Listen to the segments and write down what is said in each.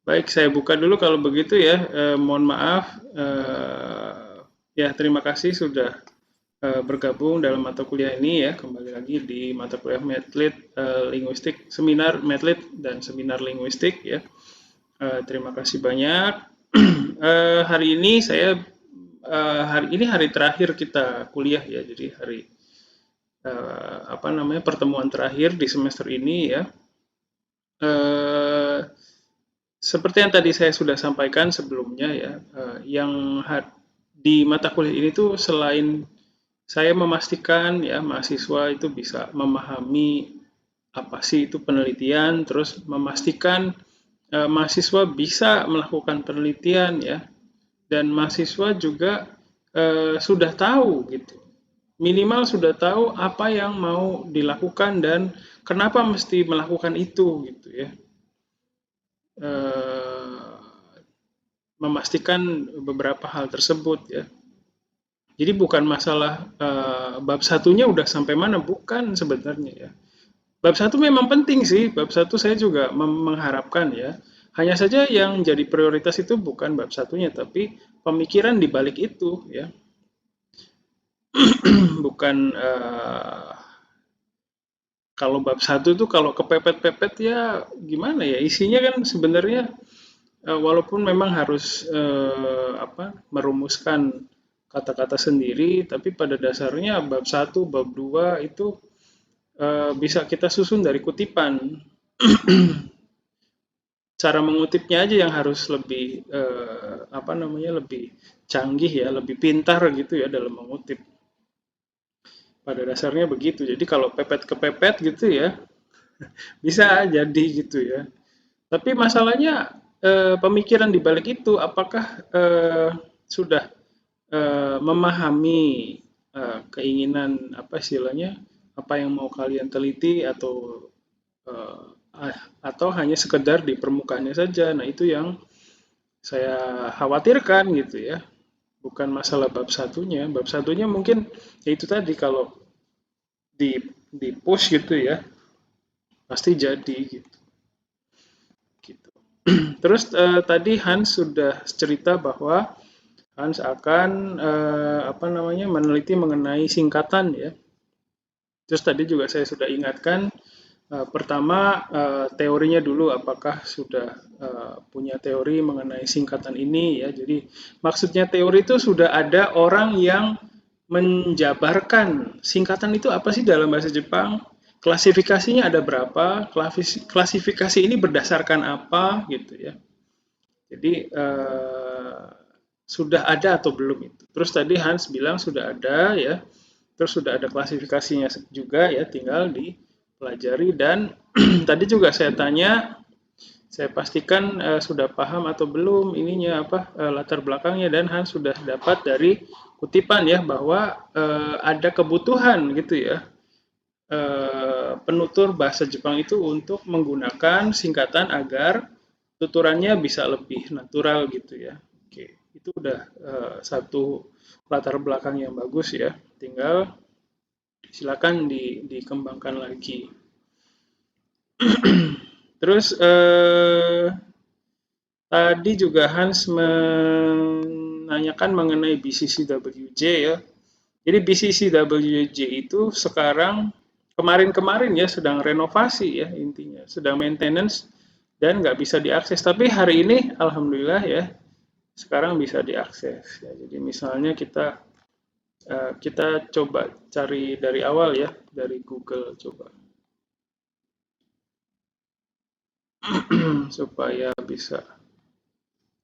Baik, saya buka dulu kalau begitu ya. Mohon maaf. Ya, terima kasih sudah bergabung dalam mata kuliah ini ya. Kembali lagi di mata kuliah Medlit Linguistik, seminar Medlit dan seminar linguistik ya. Terima kasih banyak. Hari ini hari ini hari terakhir kita kuliah ya. Jadi hari apa namanya pertemuan terakhir di semester ini ya. Eh, Seperti yang tadi saya sudah sampaikan sebelumnya ya, yang di mata kuliah ini tuh selain saya memastikan ya mahasiswa itu bisa memahami apa sih itu penelitian, terus memastikan mahasiswa bisa melakukan penelitian ya, dan mahasiswa juga sudah tahu gitu, minimal sudah tahu apa yang mau dilakukan dan kenapa mesti melakukan itu gitu ya. Eh, Memastikan beberapa hal tersebut ya. Jadi bukan masalah bab satunya udah sampai mana, bukan sebenarnya ya. Bab satu memang penting sih, bab satu saya juga mengharapkan ya. Hanya saja yang jadi prioritas itu bukan bab satunya, tapi pemikiran di balik itu ya. Bukan kalau bab satu tuh kalau kepepet-pepet ya gimana ya, isinya kan sebenarnya walaupun memang harus merumuskan kata-kata sendiri, tapi pada dasarnya bab satu, bab 2 itu bisa kita susun dari kutipan. Cara mengutipnya aja yang harus lebih lebih canggih ya, lebih pintar gitu ya dalam mengutip. Pada dasarnya begitu. Jadi kalau pepet kepepet gitu ya, bisa jadi gitu ya. Tapi masalahnya pemikiran di balik itu apakah sudah memahami keinginan apa istilahnya, apa yang mau kalian teliti eh, atau hanya sekedar di permukaannya saja. Nah, itu yang saya khawatirkan gitu ya. Bukan masalah bab satunya. Bab satunya mungkin ya itu tadi, kalau di push gitu ya, pasti jadi gitu. Gitu. Terus tadi Hans sudah cerita bahwa Hans akan meneliti mengenai singkatan ya. Terus tadi juga saya sudah ingatkan, pertama teorinya dulu, apakah sudah punya teori mengenai singkatan ini ya. Jadi maksudnya teori itu sudah ada orang yang menjabarkan singkatan itu apa sih dalam bahasa Jepang, klasifikasinya ada berapa, klasifikasi ini berdasarkan apa gitu ya. Jadi sudah ada atau belum itu. Terus tadi Hans bilang sudah ada ya. Terus sudah ada klasifikasinya juga ya, tinggal dipelajari. Dan tadi juga saya tanya, saya pastikan sudah paham atau belum ininya apa latar belakangnya, dan Hans sudah dapat dari kutipan ya bahwa ada kebutuhan gitu ya, penutur bahasa Jepang itu untuk menggunakan singkatan agar tuturannya bisa lebih natural gitu ya. Oke, itu udah satu latar belakang yang bagus ya. Tinggal silakan dikembangkan lagi. Terus tadi juga Hans menanyakan mengenai BCCWJ ya. Jadi BCCWJ itu sekarang kemarin-kemarin ya sedang renovasi ya, intinya sedang maintenance dan nggak bisa diakses. Tapi hari ini alhamdulillah ya sekarang bisa diakses. Ya, jadi misalnya kita coba cari dari awal ya, dari Google coba supaya bisa.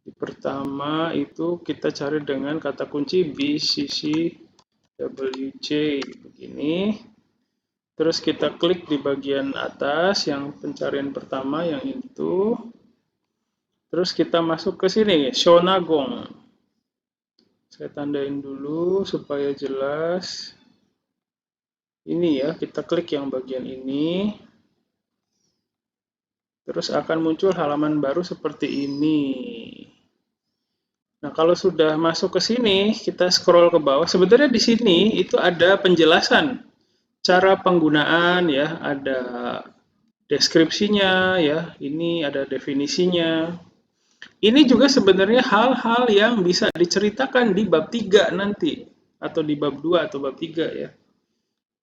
Di pertama itu kita cari dengan kata kunci BCCWJ begini. Terus kita klik di bagian atas yang pencarian pertama yang itu. Terus kita masuk ke sini, Shonagong. Saya tandain dulu supaya jelas. Ini ya, kita klik yang bagian ini. Terus akan muncul halaman baru seperti ini. Nah, kalau sudah masuk ke sini, kita scroll ke bawah. Sebenarnya di sini itu ada penjelasan cara penggunaan ya, ada deskripsinya ya, ini ada definisinya. Ini juga sebenarnya hal-hal yang bisa diceritakan di bab 3 nanti atau di bab 2 atau bab 3 ya.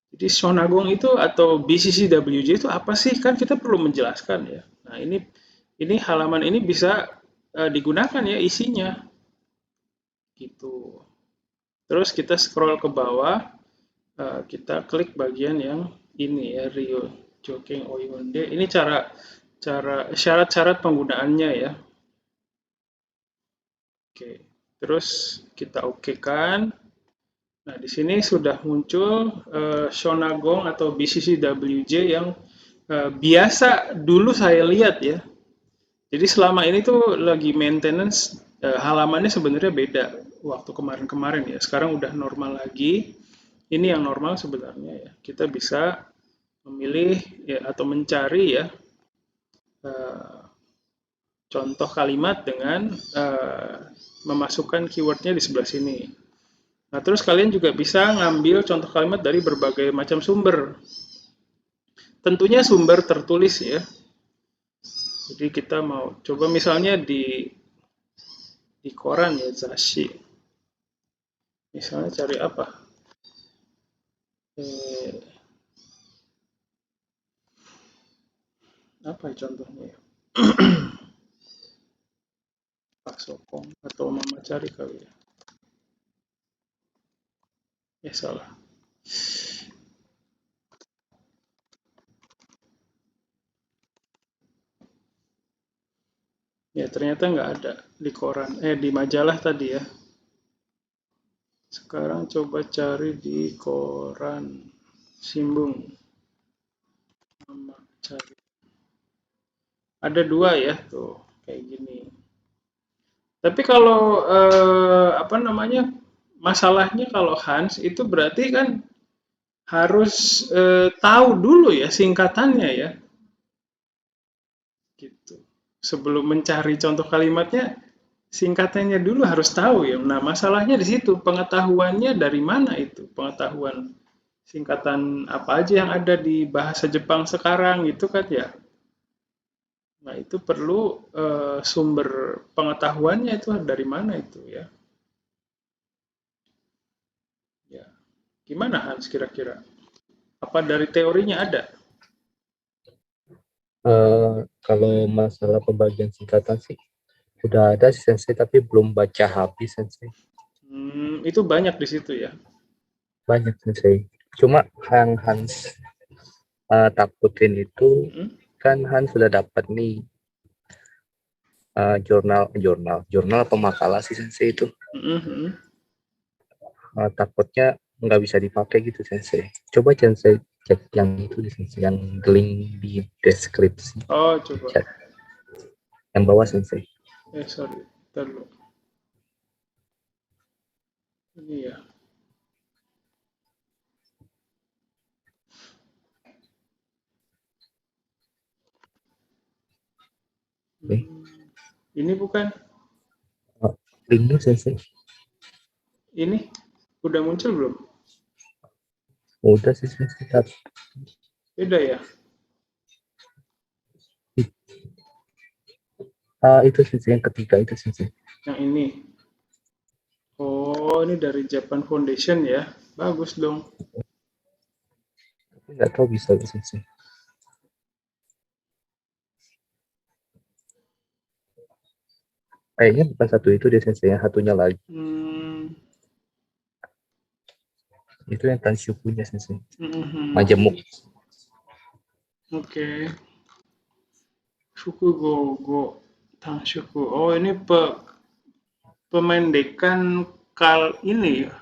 Jadi Shonagong itu atau BCCWJ itu apa sih? Kan kita perlu menjelaskan ya. Nah, ini halaman ini bisa digunakan ya isinya gitu. Terus kita scroll ke bawah, kita klik bagian yang ini ya, Rio Joking Oyonde. Ini cara cara syarat-syarat penggunaannya ya. Oke. Terus kita okekan. Nah, di sini sudah muncul Shonagong atau BCCWJ yang biasa dulu saya lihat ya. Jadi selama ini tuh lagi maintenance, halamannya sebenarnya beda waktu kemarin-kemarin ya. Sekarang udah normal lagi. Ini yang normal sebenarnya ya. Kita bisa memilih ya atau mencari ya eh, contoh kalimat dengan memasukkan keywordnya di sebelah sini. Nah, terus kalian juga bisa ngambil contoh kalimat dari berbagai macam sumber. Tentunya sumber tertulis ya. Jadi kita mau coba misalnya di koran ya, Zashi. Misalnya cari apa? Eh, apa ya contohnya ya? Pak Sokong atau Mama Cari kali ya. Salah. Ya ternyata nggak ada di koran, di majalah tadi ya. Sekarang coba cari di koran Simbung. Mama Cari. Ada dua ya tuh kayak gini. Tapi kalau apa namanya masalahnya kalau Hans itu berarti kan harus tahu dulu ya singkatannya ya, gitu. Sebelum mencari contoh kalimatnya, singkatannya dulu harus tahu ya. Nah masalahnya di situ pengetahuannya dari mana itu pengetahuan singkatan apa aja yang ada di bahasa Jepang sekarang itu kan ya. Nah, itu perlu sumber pengetahuannya itu dari mana itu ya. Ya, gimana Hans kira-kira? Apa dari teorinya ada? Kalau masalah pembagian singkatan sih udah ada sih Sensei, tapi belum baca habis Sensei. Itu banyak di situ ya. Banyak Sensei. Cuma yang Hans takutin itu Hmm? kan Hans sudah dapat nih jurnal apa makalah sih Sensei itu. Hmm. Takutnya nggak bisa dipakai gitu Sensei. Coba Sensei cek yang itu di Sensei, yang link di deskripsi Oh, di coba. chat yang bawah Sensei. Sorry. Ntar dulu. Ini ya. Oke. Ini bukan. Linknya Sensei. Ini udah muncul belum? Udah sih Sensei. Beda ya. Itu Sensei yang ketiga itu Sensei. Yang ini. Oh, ini dari Japan Foundation ya. Bagus dong. Nggak tahu bisa Sensei. Kayaknya bukan satu itu deh Sensei, yang satunya lagi. Itu yang Tanshukunya Sensei. Majemuk. Oke. Suku Gogo. Tangshuku. Oh, ini pemendekan ini ya.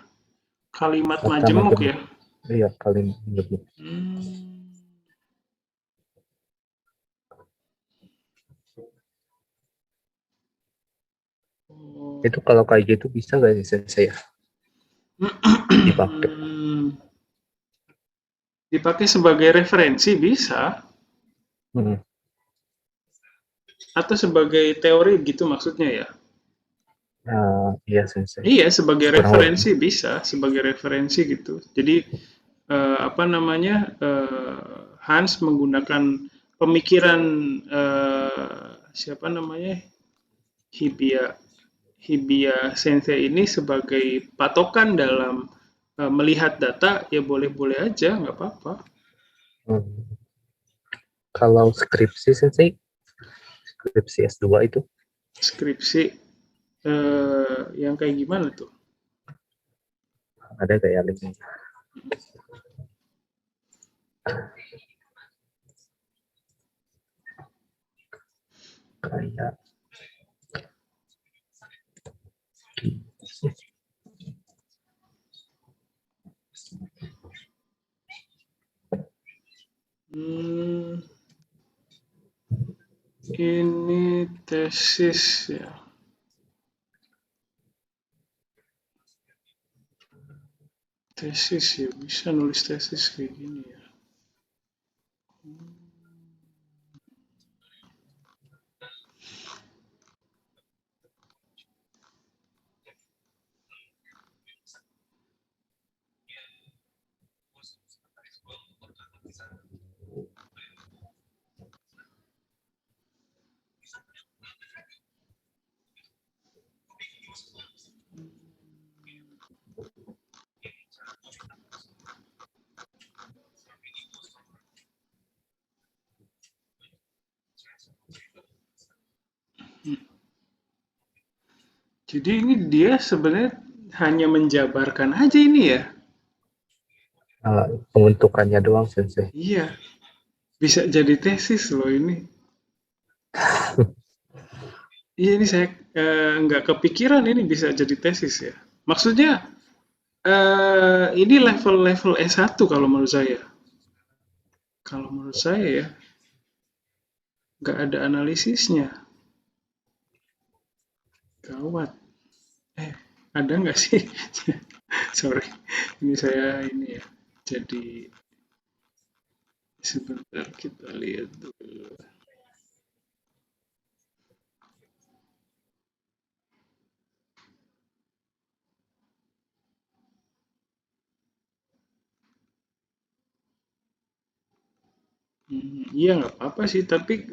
Kalimat Kata majemuk ya. Iya, kalimat majemuk. Itu kalau kayak gitu bisa nggak sih Sensei ya? Dipakai. Dipakai sebagai referensi bisa. Atau sebagai teori gitu maksudnya ya? Iya Sensei. Iya, sebagai Kurang referensi lebih. bisa, sebagai referensi gitu. Jadi apa namanya Hans menggunakan pemikiran siapa namanya Hibiya Hibiya Sensei ini sebagai patokan dalam melihat data, ya boleh-boleh aja, nggak apa-apa. Hmm. Kalau skripsi sensei, skripsi S2 itu Skripsi yang kayak gimana tuh? ada kayak linknya. Kayak Ini tesis ya. Tesis ya, bisa nulis tesis kayak gini ya. Jadi ini dia sebenarnya hanya menjabarkan aja ini ya. pembentukannya doang sensei. Iya, bisa jadi tesis loh ini. Iya, ini saya nggak kepikiran ini bisa jadi tesis ya. Maksudnya ini level-level S1 kalau menurut saya. Kalau menurut saya ya, nggak ada analisisnya. Gawat. Eh, ada nggak sih? Sorry, ini saya ini ya. Jadi sebentar kita lihat dulu. Iya nggak apa-apa sih, tapi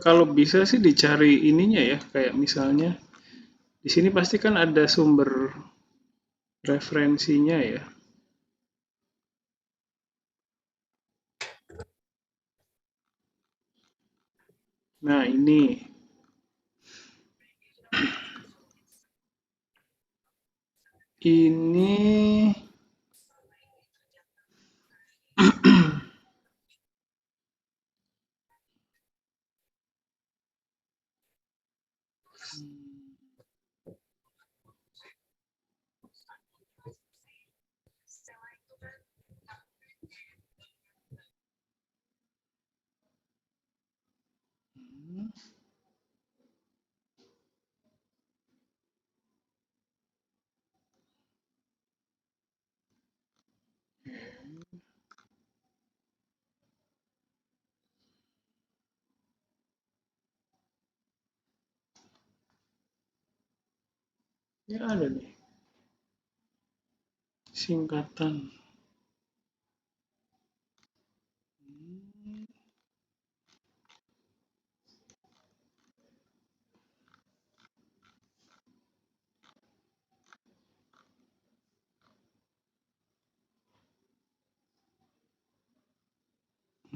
kalau bisa sih dicari ininya ya, kayak misalnya di sini pasti kan ada sumber referensinya ya. Nah ini, ini ya ada nih singkatan.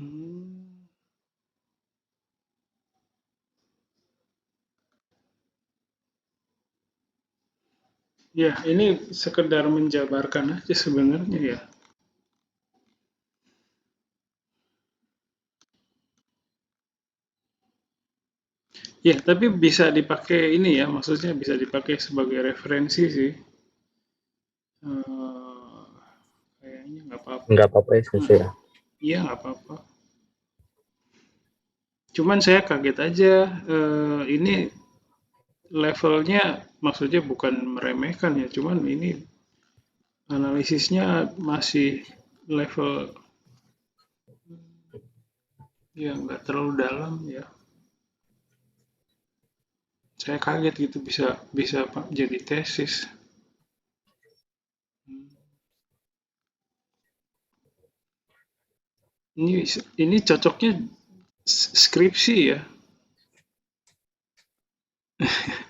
Hmm. Ya, ini sekedar menjabarkan aja sebenarnya ya. Ya, tapi bisa dipakai ini ya, maksudnya bisa dipakai sebagai referensi sih. Eh, kayaknya nggak apa-apa. Nggak apa-apa ya sensei ya. Iya, nggak apa-apa. Cuman saya kaget aja, ini levelnya maksudnya bukan meremehkan ya, cuman ini analisisnya masih level yang nggak terlalu dalam ya. Saya kaget gitu bisa bisa jadi tesis. Ini ini cocoknya skripsi ya.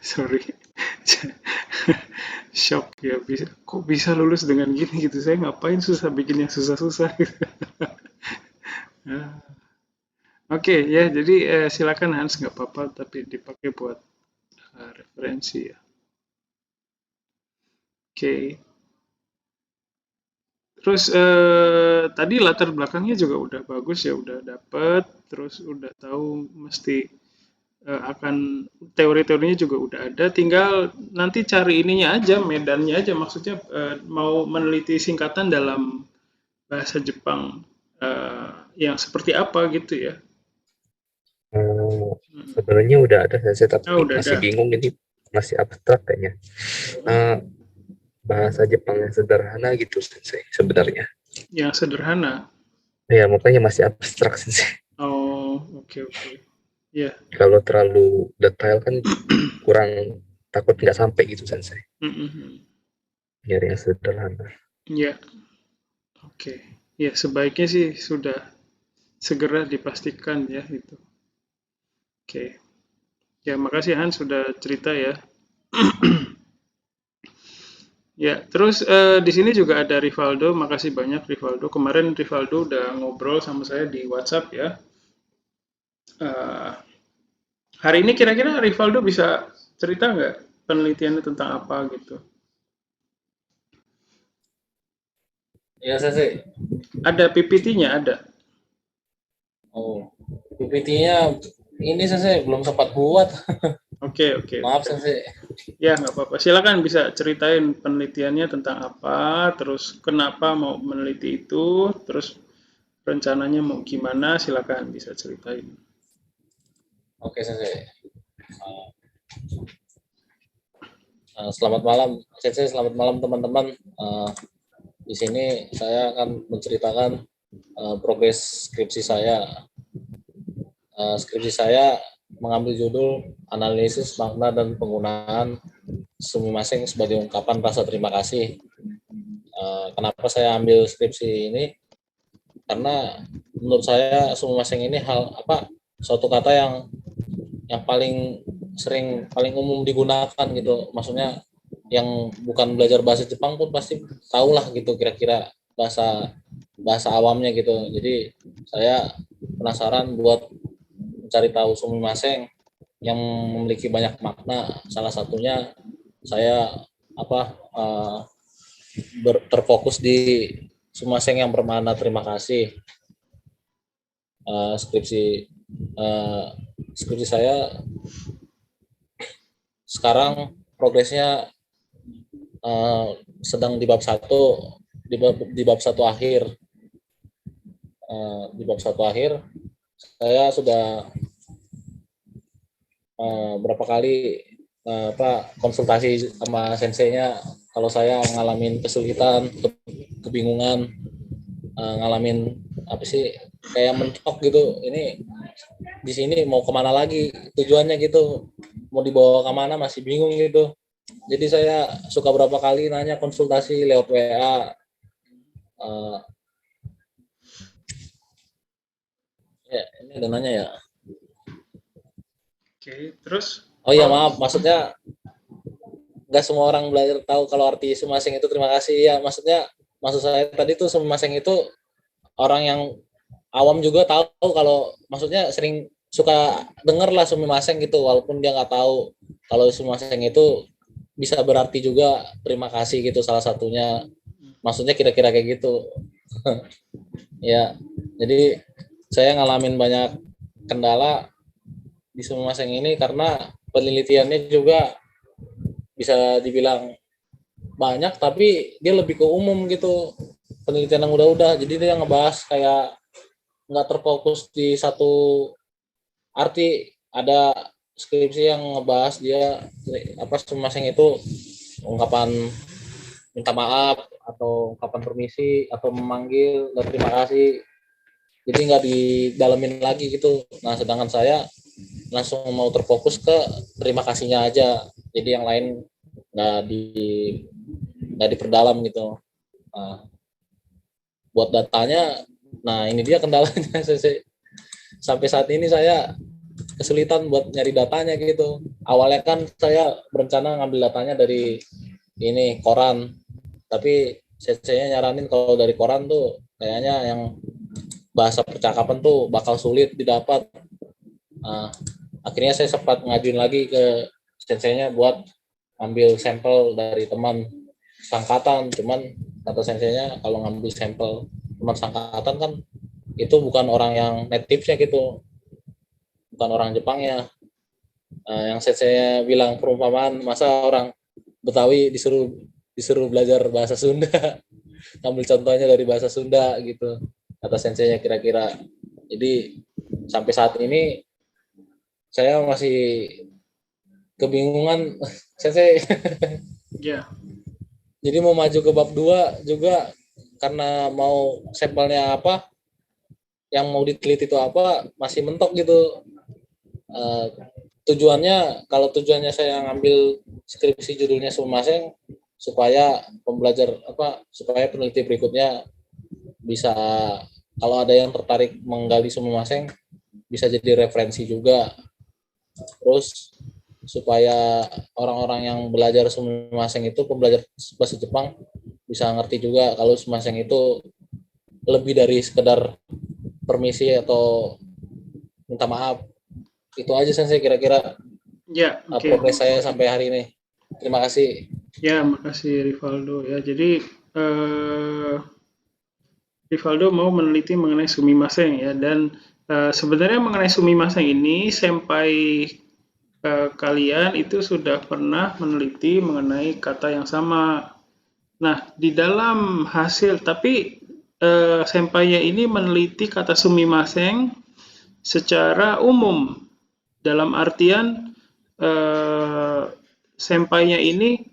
Sorry. Shock ya, bisa, kok bisa lulus dengan gini gitu. Saya ngapain susah bikin yang susah-susah gitu. Ya. Oke ya, jadi silakan Hans, nggak apa-apa, tapi dipakai buat referensi ya. Oke. Terus tadi latar belakangnya juga udah bagus ya, udah dapet, terus udah tahu mesti akan teori-teorinya juga udah ada, tinggal nanti cari ininya aja, medannya aja, maksudnya mau meneliti singkatan dalam bahasa Jepang yang seperti apa gitu ya. Oh, Hmm. sebenarnya udah ada sensei Oh, tapi udah masih ada. bingung ini, masih abstrak kayaknya. Eh, Bahasa Jepang yang sederhana gitu sensei sebenarnya. Yang sederhana. Ya makanya masih abstrak sensei. Oh, oke oke. Ya. Kalau terlalu detail kan kurang, takut nggak sampai gitu sensei. Mm-mm. Nyari yang sederhana. Ya, oke. Ya, sebaiknya sih sudah segera dipastikan ya itu. Oke. Ya, makasih Hans sudah cerita ya. Ya, terus di sini juga ada Rivaldo. Makasih banyak Rivaldo. Kemarin Rivaldo udah ngobrol sama saya di WhatsApp ya. Eh, hari ini kira-kira Rivaldo bisa cerita nggak penelitiannya tentang apa gitu? Iya saya sih. Ada PPT-nya ada. Oh, PPT-nya ini saya belum sempat buat. Oke oke Maaf oke. saya. Ya nggak apa-apa. Silakan bisa ceritain penelitiannya tentang apa, terus kenapa mau meneliti itu, terus rencananya mau gimana. Silakan bisa ceritain. Oke saya. Selamat malam, selamat malam teman-teman. Di sini saya akan menceritakan progres skripsi saya. Skripsi saya mengambil judul analisis makna dan penggunaan sumimasen sebagai ungkapan rasa terima kasih. Kenapa saya ambil skripsi ini? Karena menurut saya sumimasen ini suatu kata yang paling sering, paling umum digunakan gitu. Maksudnya yang bukan belajar bahasa Jepang pun pasti tahulah gitu kira-kira bahasa bahasa awamnya gitu. Jadi saya penasaran buat mencari tahu sumimasen yang memiliki banyak makna. Salah satunya saya terfokus di sumimasen yang bermakna terima kasih. Skripsi skripsi saya sekarang progresnya sedang di bab 1, di bab 1 akhir. Di bab 1 akhir saya sudah berapa kali konsultasi sama senseinya kalau saya ngalamin kesulitan, kebingungan, ngalamin apa sih kayak mentok gitu, ini di sini mau kemana lagi tujuannya gitu, mau dibawa kemana masih bingung gitu. Jadi saya suka berapa kali nanya konsultasi lewat WA. Ya ini ada nanya ya. Oke, terus? Oh iya maaf, maksudnya nggak semua orang belajar tahu kalau arti sumimasen itu terima kasih ya. Maksud saya tadi tuh sumimasen itu orang yang awam juga tahu, kalau maksudnya sering suka denger lah sumimasen gitu, walaupun dia nggak tahu kalau sumimasen itu bisa berarti juga terima kasih gitu, salah satunya. Maksudnya kira-kira kayak gitu. Ya, jadi saya ngalamin banyak kendala di sumimasen ini karena penelitiannya juga bisa dibilang banyak, tapi dia lebih ke umum gitu, penelitian yang udah-udah. Jadi dia ngebahas kayak nggak terfokus di satu arti. Ada skripsi yang ngebahas dia sumimasen itu ungkapan minta maaf atau ungkapan permisi atau memanggil dan terima kasih, jadi nggak didalemin lagi gitu. Nah sedangkan saya langsung mau terfokus ke terima kasihnya aja, jadi yang lain nggak di nggak diperdalam gitu. Nah, buat datanya, nah ini dia kendalanya. Sampai saat ini saya kesulitan buat nyari datanya gitu. Awalnya kan saya berencana ngambil datanya dari ini koran, tapi saya nyaranin kalau dari koran tuh kayaknya yang bahasa percakapan tuh bakal sulit didapat. Nah, akhirnya saya sempat ngajuin lagi ke senseinya buat ambil sampel dari teman sangkatan, cuman kata senseinya kalau ngambil sampel teman sangkatan kan itu bukan orang yang native-nya gitu, bukan orang Jepangnya. Yang senseinya bilang perumpamaan, masa orang Betawi disuruh disuruh belajar bahasa Sunda, ambil contohnya dari bahasa Sunda gitu, kata senseinya kira-kira. Jadi sampai saat ini saya masih kebingungan sensei. Ya, Jadi mau maju ke bab 2 juga karena mau sampelnya apa, yang mau diteliti itu apa, masih mentok gitu. Tujuannya, kalau tujuannya saya ngambil skripsi judulnya Sumaseng supaya pembelajar apa, supaya peneliti berikutnya bisa, kalau ada yang tertarik menggali Sumaseng bisa jadi referensi juga. Terus supaya orang-orang yang belajar Sumaseng itu, pembelajar bahasa Jepang, bisa ngerti juga kalau Sumaseng itu lebih dari sekedar permisi atau minta maaf. Itu aja sih kira-kira ya, oke. progres saya sampai hari ini. Terima kasih. Ya, makasih Rivaldo ya. Jadi Rivaldo mau meneliti mengenai sumimasen ya, dan sebenarnya mengenai sumimasen ini sampai kalian itu sudah pernah meneliti mengenai kata yang sama. Nah, di dalam hasil, tapi sempainya ini meneliti kata sumimasen secara umum, dalam artian sempainya ini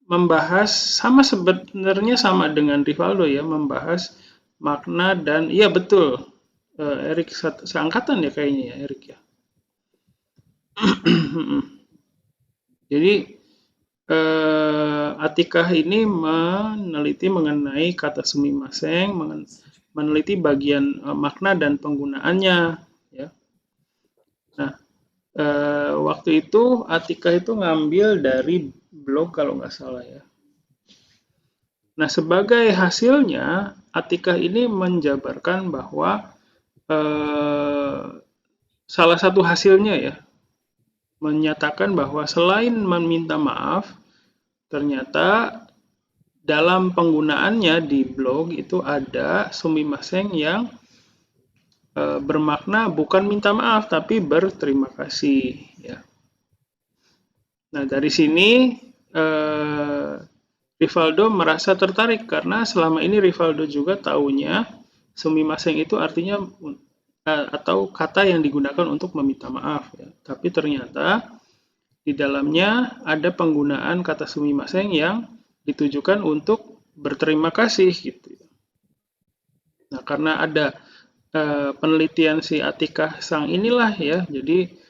membahas sebenarnya sama dengan Rivaldo ya, membahas makna dan iya betul, Erik seangkatan ya kayaknya ya Erik ya. Jadi Atikah ini meneliti mengenai kata sumimasen, meneliti bagian makna dan penggunaannya ya. Nah, waktu itu Atikah itu ngambil dari blog kalau nggak salah ya. Nah, sebagai hasilnya Atikah ini menjabarkan bahwa salah satu hasilnya ya, menyatakan bahwa selain meminta maaf, ternyata dalam penggunaannya di blog itu ada sumimasen yang bermakna bukan minta maaf tapi berterima kasih ya. Nah, dari sini Rivaldo merasa tertarik karena selama ini Rivaldo juga taunya sumimasen itu artinya atau kata yang digunakan untuk meminta maaf ya. Tapi ternyata di dalamnya ada penggunaan kata sumimasen yang ditujukan untuk berterima kasih gitu. Nah, karena ada penelitian si Atikah Sang inilah ya, jadi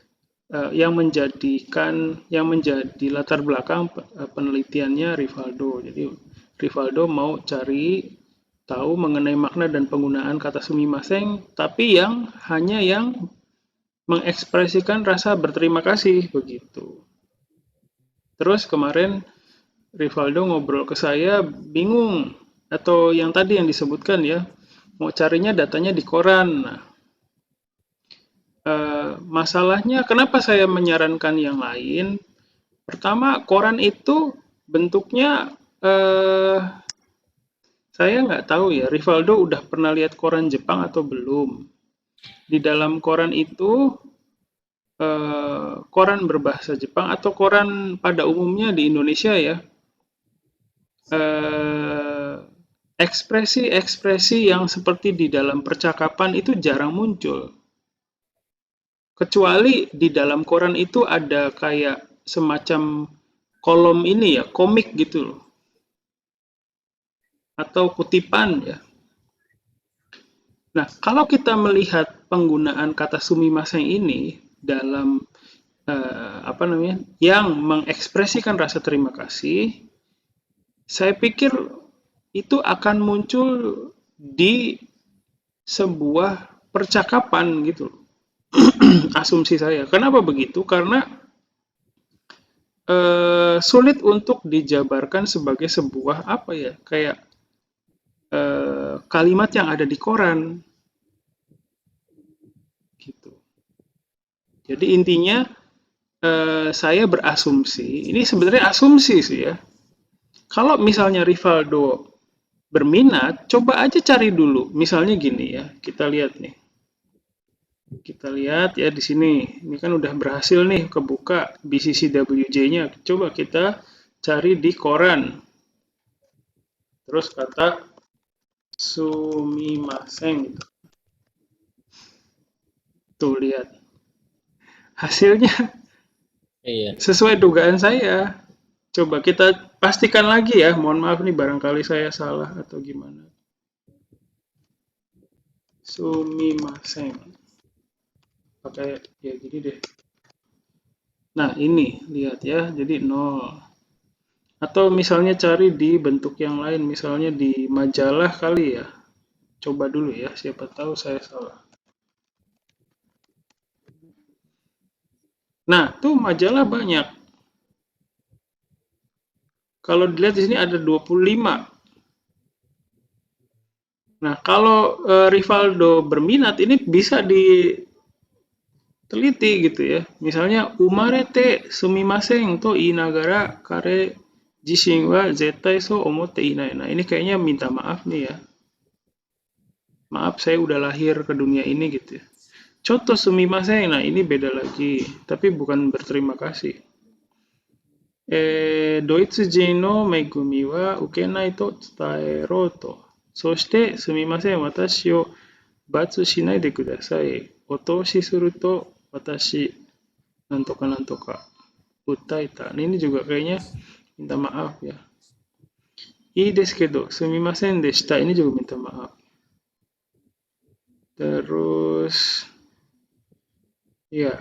yang menjadi latar belakang penelitiannya Rivaldo. Jadi Rivaldo mau cari tahu mengenai makna dan penggunaan kata sumimasen, tapi hanya yang mengekspresikan rasa berterima kasih begitu. Terus kemarin Rivaldo ngobrol ke saya, bingung atau yang tadi yang disebutkan ya, mau carinya datanya di koran. Nah, masalahnya kenapa saya menyarankan yang lain? Pertama, koran itu bentuknya saya nggak tahu ya, Rivaldo udah pernah lihat koran Jepang atau belum. Di dalam koran itu koran berbahasa Jepang atau koran pada umumnya di Indonesia ya, ekspresi-ekspresi yang seperti di dalam percakapan itu jarang muncul. Kecuali di dalam koran itu ada kayak semacam kolom ini ya, komik gitu loh. Atau kutipan ya. Nah, kalau kita melihat penggunaan kata sumimasen ini dalam yang mengekspresikan rasa terima kasih, saya pikir itu akan muncul di sebuah percakapan gitu. Asumsi saya. Kenapa begitu? Karena sulit untuk dijabarkan sebagai sebuah apa ya, kayak kalimat yang ada di koran gitu. Jadi intinya saya berasumsi, ini sebenarnya asumsi sih ya. Kalau misalnya Rivaldo berminat, coba aja cari dulu. Misalnya gini ya, kita lihat nih. Kita lihat ya di sini. Ini kan udah berhasil nih kebuka BCCWJ-nya. Coba kita cari di koran. Terus kata sumimasen gitu. Tuh lihat. Hasilnya Iya. sesuai dugaan saya. Coba kita pastikan lagi ya. Mohon maaf nih barangkali saya salah atau gimana. Sumimasen. Pakai ya gini deh. Nah, ini lihat ya. Jadi 0. Atau misalnya cari di bentuk yang lain, misalnya di majalah kali ya. Coba dulu ya, siapa tahu saya salah. Nah, tuh majalah banyak. Kalau dilihat di sini ada 25. Nah, kalau Rivaldo berminat ini bisa diteliti gitu ya. Misalnya umarete sumimasen to inagara kare jishin wa zettai so omotte inai. Nah, ini kayaknya minta maaf nih ya. Maaf saya udah lahir ke dunia ini gitu ya. Choto sumimasen. Nah, ini beda lagi, tapi bukan berterima kasih. Doitsujin no megumi wa ukenai to tsutaero to. Soshite sumimasen watashi o batsu shinai de kudasai. Otoshi suru to watashi nantoka nantoka utaita. Nah, ini juga kayaknya minta maaf ya. Ii desu kedo sumimasen deshita. Ini juga minta maaf. Terus ya,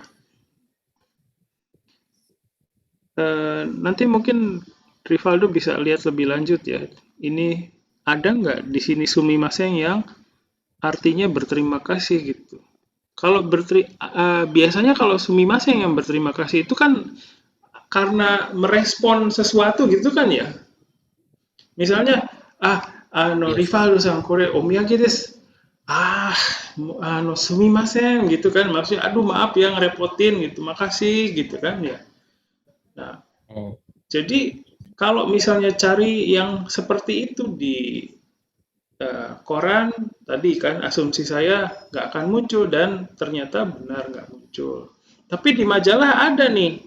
nanti mungkin Rivaldo bisa lihat lebih lanjut ya. Ini ada nggak di sini sumimasen yang artinya berterima kasih gitu. Kalau biasanya kalau sumimasen yang berterima kasih itu kan karena merespon sesuatu gitu kan ya. Misalnya, Iya sih. Rivaldo sang kore omiyage desu. Ah, sumimasen gitu kan. Maksudnya, aduh maaf ya ngerepotin gitu. Makasih gitu kan ya. Nah, Hmm. jadi kalau misalnya cari yang seperti itu di koran, tadi kan asumsi saya nggak akan muncul dan ternyata benar nggak muncul. Tapi di majalah ada nih.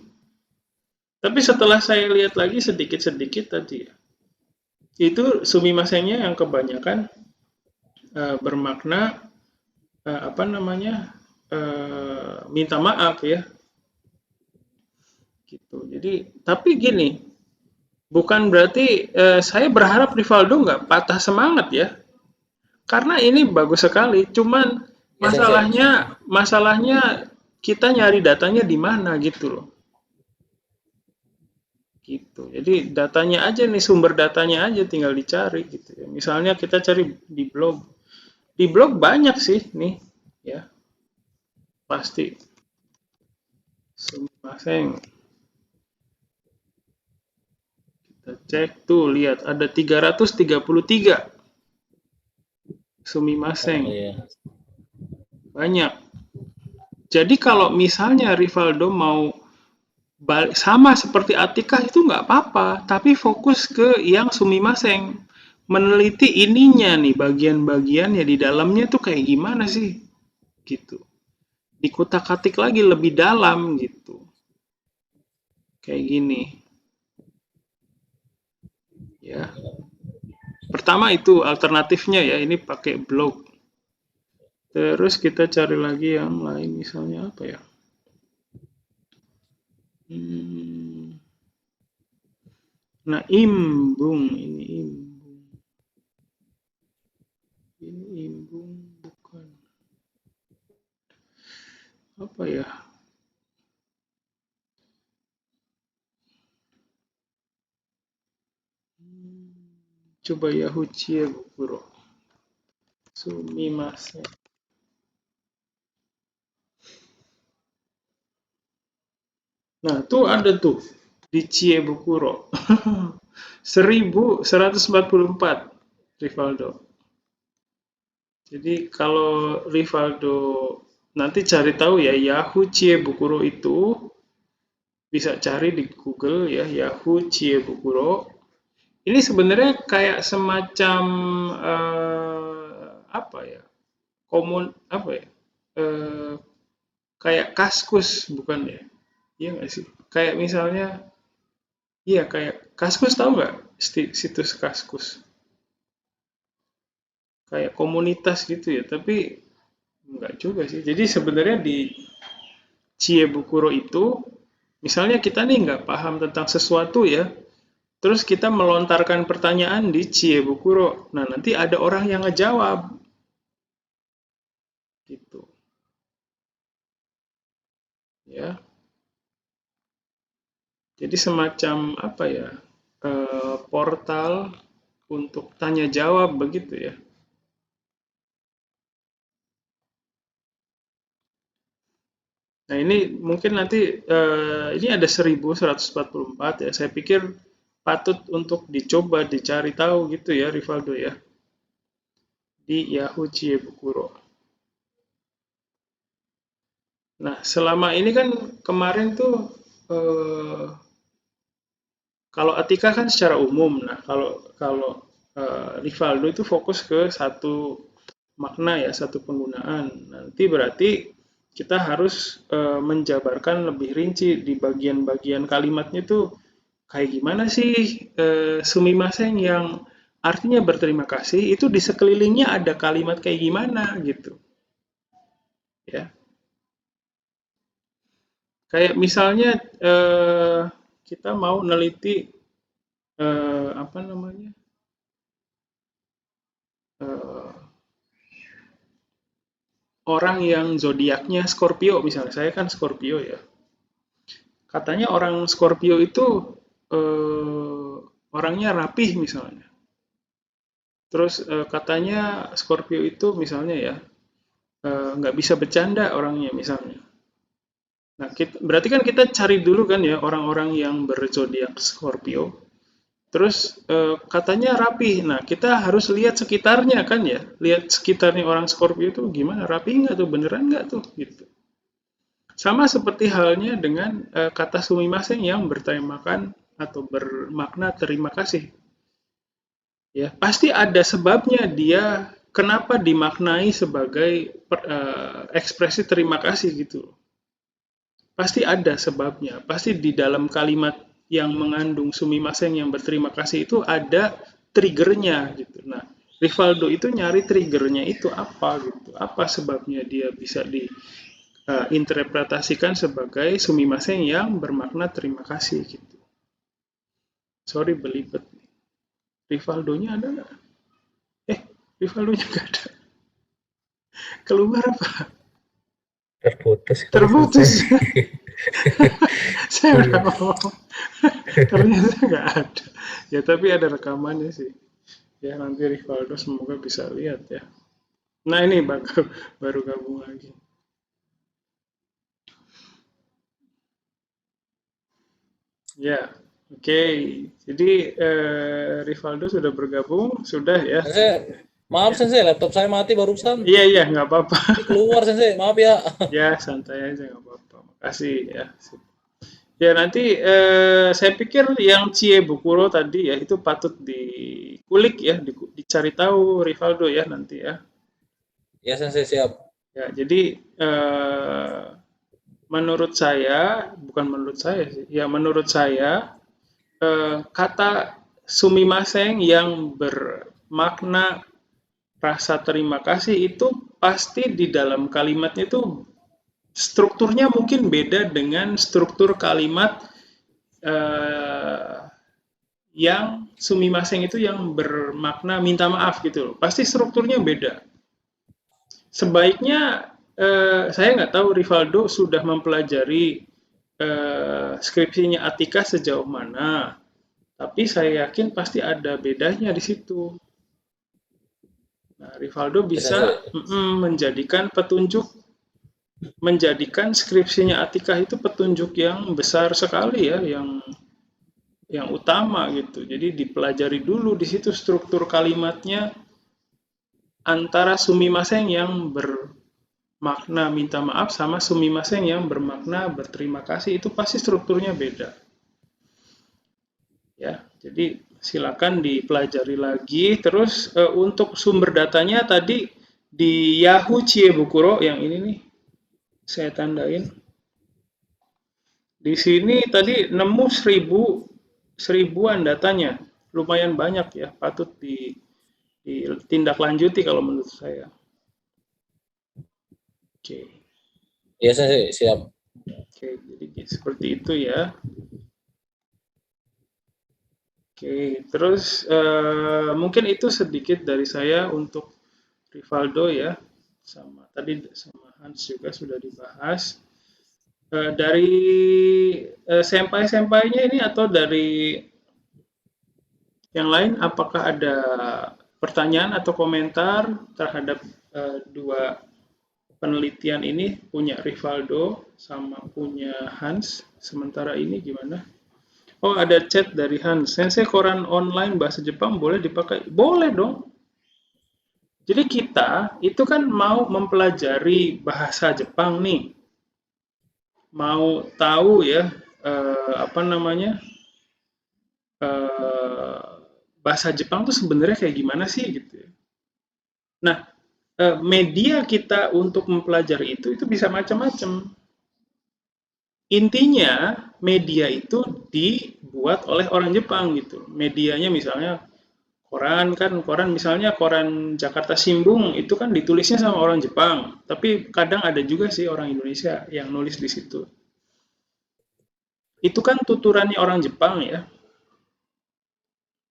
Tapi setelah saya lihat lagi sedikit-sedikit tadi ya, itu sumimasennya yang kebanyakan bermakna apa namanya minta maaf ya gitu. Jadi tapi gini, bukan berarti saya berharap Rivaldo nggak patah semangat ya. Karena ini bagus sekali, cuman Iya sensei. masalahnya kita nyari datanya di mana gitu loh. Gitu. Jadi datanya aja nih, sumber datanya aja tinggal dicari gitu ya. Misalnya kita cari di blog. Di blog banyak sih nih ya, pasti. Sumimasen. Kita cek tuh, lihat ada 333 Oh sumimasen. iya. Banyak. Jadi kalau misalnya Rivaldo mau sama seperti Atika itu nggak apa-apa, tapi fokus ke yang sumimasen. Meneliti ininya nih, bagian-bagiannya di dalamnya tuh kayak gimana sih? Gitu. Dikutak-katik lagi lebih dalam gitu. Kayak gini. Ya. Pertama itu alternatifnya ya, ini pakai blog. Terus kita cari lagi yang lain, misalnya apa ya? Hmm. Nah, imbung ini imbung. Ini imbung bukan. Apa ya? Coba Yahuchie Bukuro. Sumimasen. Nah, tuh ada tuh di Chiebukuro. 1144 Rivaldo. Jadi kalau Rivaldo nanti cari tahu ya Yahoo Chiebukuro itu bisa cari di Google ya Yahoo Chiebukuro. Ini sebenarnya kayak semacam apa ya? Apa ya? Eh, kayak Kaskus bukan ya? Iya nggak sih? Kayak misalnya, iya kayak Kaskus tahu nggak? Situs Kaskus. Kayak komunitas gitu ya, tapi nggak juga sih. Jadi sebenarnya di Chiebukuro itu, misalnya kita nih nggak paham tentang sesuatu ya, terus kita melontarkan pertanyaan di Chiebukuro. Nah, nanti ada orang yang ngejawab gitu. Ya. Jadi semacam apa ya? Portal untuk tanya jawab begitu ya. Nah, ini mungkin nanti ini ada 1144 ya. Saya pikir patut untuk dicoba dicari tahu gitu ya Rivaldo ya di Yahoo Chiebukuro. Nah, selama ini kan kemarin tuh eh, kalau Atika kan secara umum. Nah, kalau kalau Rivaldo itu fokus ke satu makna ya, satu penggunaan. Nanti berarti kita harus menjabarkan lebih rinci di bagian-bagian kalimatnya tuh kayak gimana sih sumimasen yang artinya berterima kasih itu di sekelilingnya ada kalimat kayak gimana gitu ya. Kayak misalnya kita mau neliti apa namanya eh, orang yang zodiaknya Scorpio misalnya. Saya kan Scorpio ya. Katanya orang Scorpio itu eh, orangnya rapih misalnya. Terus katanya Scorpio itu misalnya ya nggak bisa bercanda orangnya misalnya. Nah, berarti kan kita cari dulu kan ya orang-orang yang berzodiak Scorpio. Terus katanya rapi. Nah, kita harus lihat sekitarnya kan ya. Lihat sekitarnya orang Scorpio itu gimana, rapi nggak tuh, beneran nggak tuh, gitu. Sama seperti halnya dengan kata sumimasen yang bertemakan atau bermakna terima kasih. Ya, pasti ada sebabnya dia kenapa dimaknai sebagai ekspresi terima kasih gitu. Pasti ada sebabnya. Pasti di dalam kalimat yang mengandung sumimasen yang berterima kasih itu ada triggernya gitu. Nah, Rivaldo itu nyari triggernya itu apa gitu. Apa sebabnya dia bisa diinterpretasikan sebagai sumimasen yang bermakna terima kasih gitu. Sorry belibet. Rivaldonya ada nggak? Eh, Rivaldonya nggak ada. Keluar apa? Terputus kali Terputus. selesai. Saya Iya. udah ngomong. Ternyata nggak ada. Ya tapi ada rekamannya sih. Ya nanti Rivaldo semoga bisa lihat ya. Nah ini baru gabung lagi. Ya, oke. Jadi Rivaldo sudah bergabung, sudah ya. Sensei, maaf Sensei, laptop saya mati barusan. Iya iya nggak apa-apa. Ini keluar Sensei, maaf ya. Ya santai aja nggak apa-apa. Makasih ya. Ya nanti saya pikir yang Chiebukuro tadi ya itu patut dikulik ya, dicari tahu Rivaldo ya nanti ya. Ya Sensei siap. Ya jadi menurut saya, bukan menurut saya sih, ya menurut saya kata sumimasen yang bermakna rasa terima kasih itu pasti di dalam kalimatnya itu strukturnya mungkin beda dengan struktur kalimat eh, yang sumimasen itu yang bermakna minta maaf gitu loh. Pasti strukturnya beda. Sebaiknya saya nggak tahu Rivaldo sudah mempelajari skripsinya Atika sejauh mana, tapi saya yakin pasti ada bedanya di situ. Nah, Rivaldo Ya bisa Sensei. menjadikan petunjuk menjadikan skripsinya Atikah itu petunjuk yang besar sekali ya, yang utama gitu. Jadi dipelajari dulu di situ struktur kalimatnya antara sumimasen yang bermakna minta maaf sama sumimasen yang bermakna berterima kasih, itu pasti strukturnya beda. Ya, jadi silakan dipelajari lagi. Terus untuk sumber datanya tadi di Yahoo Chiebukuro yang ini nih saya tandain. Di sini tadi nemu seribuan datanya, lumayan banyak ya, patut ditindaklanjuti kalau menurut saya. Oke, Iya Sensei, siap. oke, jadi seperti itu ya. Oke, terus mungkin itu sedikit dari saya untuk Rivaldo ya, sama tadi sama Hans juga sudah dibahas. Dari senpai-senpainya ini atau dari yang lain, apakah ada pertanyaan atau komentar terhadap dua penelitian ini, punya Rivaldo sama punya Hans? Sementara ini gimana? Oh, ada chat dari Hans. Sensei, koran online bahasa Jepang boleh dipakai? Boleh dong. Jadi kita itu kan mau mempelajari bahasa Jepang nih, mau tahu ya apa namanya eh, bahasa Jepang tuh sebenarnya kayak gimana sih gitu ya. Nah, media kita untuk mempelajari itu bisa macam-macam. Intinya media itu dibuat oleh orang Jepang gitu. Medianya misalnya koran kan, koran misalnya koran Jakarta Shimbun itu kan ditulisnya sama orang Jepang, tapi kadang ada juga sih orang Indonesia yang nulis di situ. Itu kan tuturannya orang Jepang ya.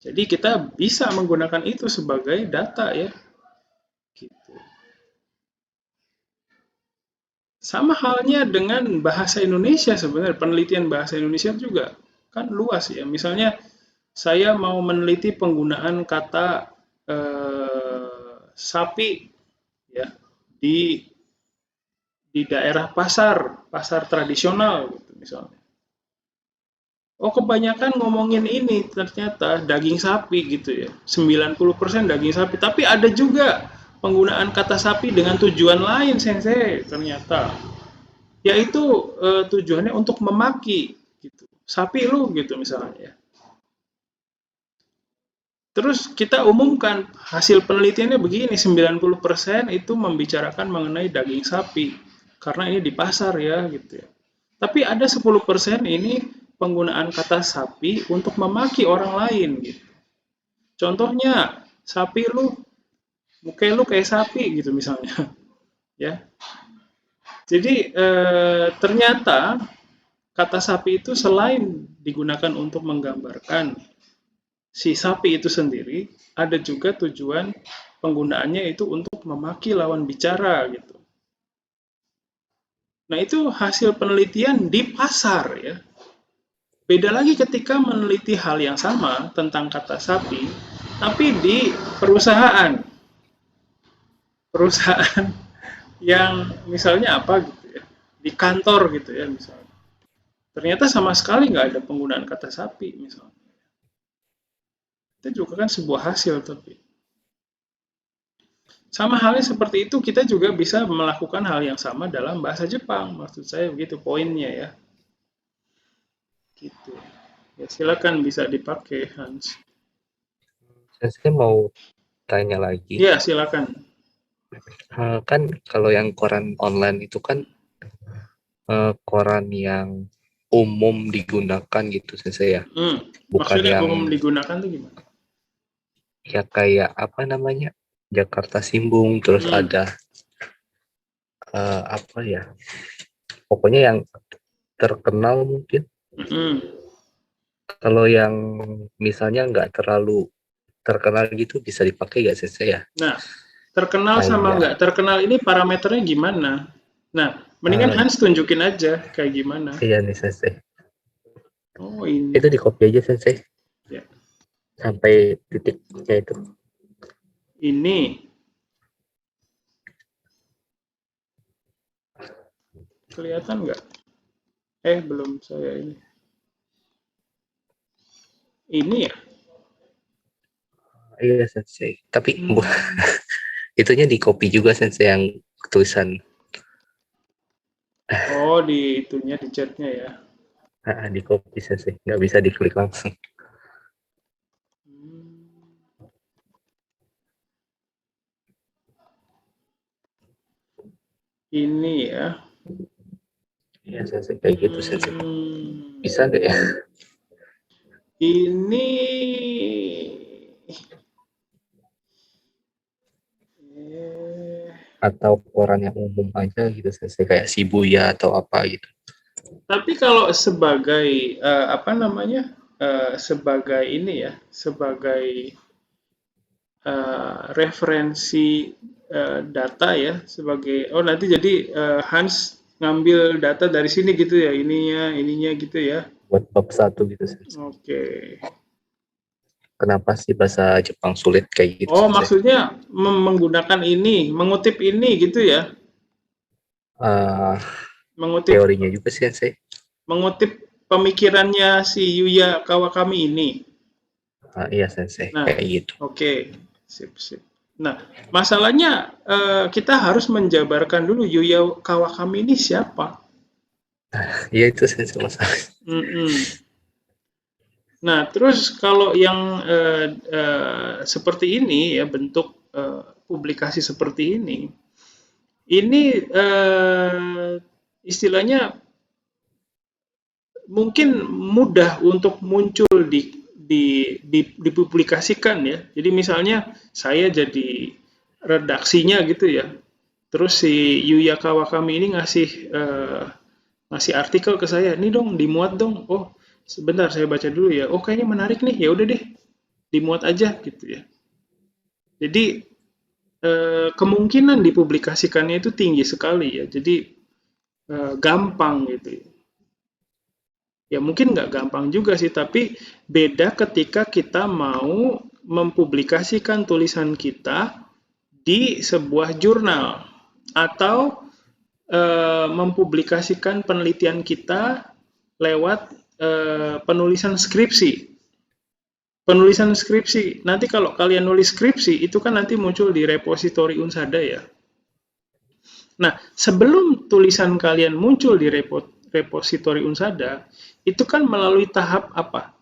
Jadi kita bisa menggunakan itu sebagai data ya. Gitu. Sama halnya dengan bahasa Indonesia sebenarnya, penelitian bahasa Indonesia juga kan luas ya. Misalnya saya mau meneliti penggunaan kata sapi ya di daerah pasar tradisional gitu misalnya. Oh, kebanyakan ngomongin ini ternyata daging sapi gitu ya. 90% daging sapi, tapi ada juga penggunaan kata sapi dengan tujuan lain, Sensei, ternyata. Yaitu tujuannya untuk memaki gitu. Sapi lu gitu misalnya ya. Terus kita umumkan hasil penelitiannya begini, 90% itu membicarakan mengenai daging sapi karena ini di pasar ya gitu ya. Tapi ada 10% ini penggunaan kata sapi untuk memaki orang lain gitu. Contohnya, sapi lu, muka lu kayak sapi gitu misalnya, ya. Jadi ternyata kata sapi itu selain digunakan untuk menggambarkan si sapi itu sendiri, ada juga tujuan penggunaannya itu untuk memaki lawan bicara gitu. Nah, itu hasil penelitian di pasar ya. Beda lagi ketika meneliti hal yang sama tentang kata sapi, tapi di perusahaan. Perusahaan yang misalnya apa gitu ya, di kantor gitu ya misalnya. Ternyata sama sekali nggak ada penggunaan kata sapi misalnya. Itu juga kan sebuah hasil tapi. Sama halnya seperti itu kita juga bisa melakukan hal yang sama dalam bahasa Jepang. Maksud saya begitu poinnya ya. Gitu. Ya silakan bisa dipakai Hans. Saya mau tanya lagi. Ya silakan. Kan kalau yang koran online itu kan koran yang umum digunakan gitu saya. Bukan Maksudnya yang umum digunakan tuh gimana? ya kayak apa namanya Jakarta Shimbun, terus ada apa ya, pokoknya yang terkenal mungkin. Kalau yang misalnya nggak terlalu terkenal gitu bisa dipakai nggak sih saya? Nah, terkenal sama nggak terkenal ini parameternya gimana? Nah, mendingan Hans tunjukin aja kayak gimana. Iya nih Sensei. Oh ini. Itu di copy aja Sensei. Ya. Sampai titiknya itu. Ini. Kelihatan nggak? Belum saya ini. Ini ya? Iya sensei. Tapi Hmm. itunya di copy juga sensei yang tulisan. Oh, di itunya, di chatnya ya. Di copy sensei. Nggak bisa diklik langsung. Ini ya. Iya sensei kayak gitu sensei. Hmm. Bisa nggak ya? Ini Atau koran yang umum aja gitu sensei kayak Shibuya atau apa gitu. tapi kalau sebagai apa namanya? Sebagai ini ya, sebagai referensi data ya, sebagai nanti jadi Hans ngambil data dari sini gitu ya, ininya gitu ya. Buat bab 1 gitu sensei. Oke. Kenapa sih bahasa Jepang sulit kayak gitu Oh, sensei? maksudnya menggunakan ini, mengutip ini gitu ya. Uh, Mengutip teorinya juga sih sensei. mengutip pemikirannya si Yuya Kawakami ini. Iya sensei Nah, kayak gitu. oke. Sip, sip. Nah, masalahnya kita harus menjabarkan dulu Yuya Kawakami ini siapa. Iya itu sensei masalah. Mm-mm. Nah, terus kalau yang seperti ini ya, bentuk publikasi seperti ini istilahnya mungkin mudah untuk muncul dipublikasikan ya. Jadi misalnya saya jadi redaksinya gitu ya. Terus si Yuya Kawakami ini ngasih artikel ke saya, "Nih dong, dimuat dong." Oh, sebentar saya baca dulu ya. Oh, kayaknya menarik nih. Ya udah deh, dimuat aja gitu ya. Jadi kemungkinan dipublikasikannya itu tinggi sekali ya. Jadi gampang gitu ya. Ya mungkin nggak gampang juga sih, tapi beda ketika kita mau mempublikasikan tulisan kita di sebuah jurnal atau mempublikasikan penelitian kita lewat penulisan skripsi. Penulisan skripsi, nanti kalau kalian nulis skripsi, itu kan nanti muncul di repositori Unsada ya. Nah, sebelum tulisan kalian muncul di repositori Unsada, itu kan melalui tahap apa?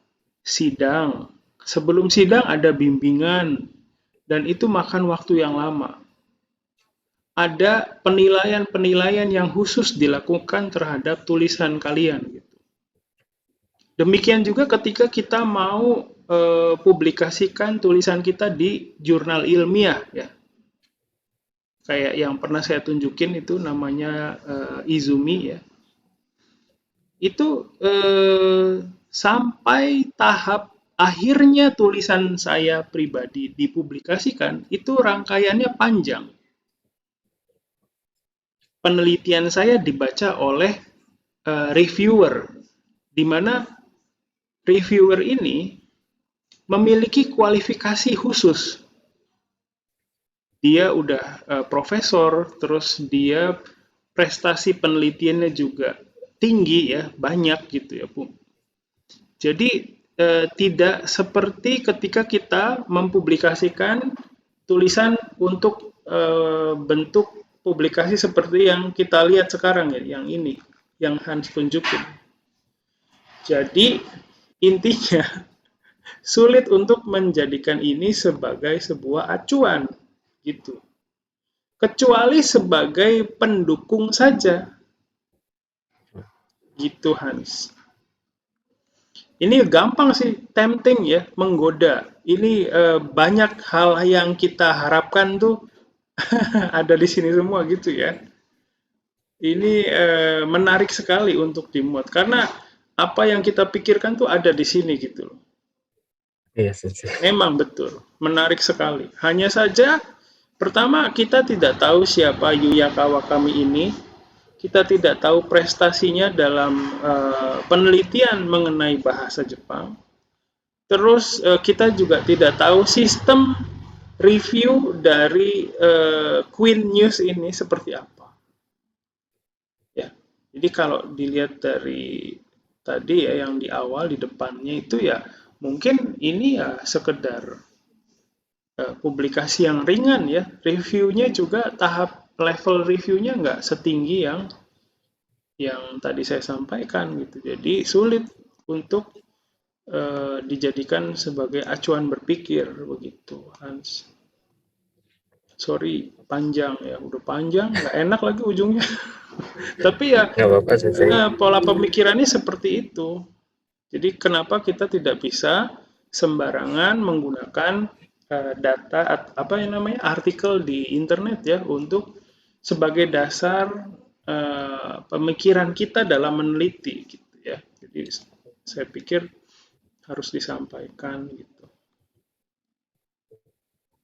Sidang. Sebelum sidang ada bimbingan, dan itu makan waktu yang lama. Ada penilaian-penilaian yang khusus dilakukan terhadap tulisan kalian. Demikian juga ketika kita mau publikasikan tulisan kita di jurnal ilmiah ya. Kayak yang pernah saya tunjukin itu namanya Izumi ya. Itu sampai tahap akhirnya tulisan saya pribadi dipublikasikan, itu rangkaiannya panjang. Penelitian saya dibaca oleh reviewer, di mana reviewer ini memiliki kualifikasi khusus. Dia udah profesor, terus dia prestasi penelitiannya juga tinggi ya, banyak gitu ya, Bu. Jadi tidak seperti ketika kita mempublikasikan tulisan untuk bentuk publikasi seperti yang kita lihat sekarang ya, yang ini, yang Hans tunjukin. Jadi intinya sulit untuk menjadikan ini sebagai sebuah acuan gitu. Kecuali sebagai pendukung saja. Gitu Hans. Ini gampang sih, tempting ya, menggoda. Ini banyak hal yang kita harapkan tuh ada di sini semua gitu ya. Ini menarik sekali untuk dimuat karena apa yang kita pikirkan tuh ada di sini gitu loh. Iya sensei. Memang betul, menarik sekali. Hanya saja pertama kita tidak tahu siapa Yuya Kawakami ini. Kita tidak tahu prestasinya dalam penelitian mengenai bahasa Jepang. Terus kita juga tidak tahu sistem review dari Queen News ini seperti apa. Ya, Jadi kalau dilihat dari tadi ya yang di awal di depannya itu ya mungkin ini ya sekedar publikasi yang ringan ya. Reviewnya juga tahap level reviewnya nggak setinggi yang tadi saya sampaikan gitu. Jadi sulit untuk dijadikan sebagai acuan berpikir begitu, Hans. Sorry, panjang ya, udah panjang, nggak enak lagi ujungnya. Tapi ya Nggak apa-apa Sensei. pola pemikirannya seperti itu. Jadi kenapa kita tidak bisa sembarangan menggunakan data apa yang namanya artikel di internet ya untuk sebagai dasar pemikiran kita dalam meneliti gitu ya. Jadi saya pikir harus disampaikan gitu.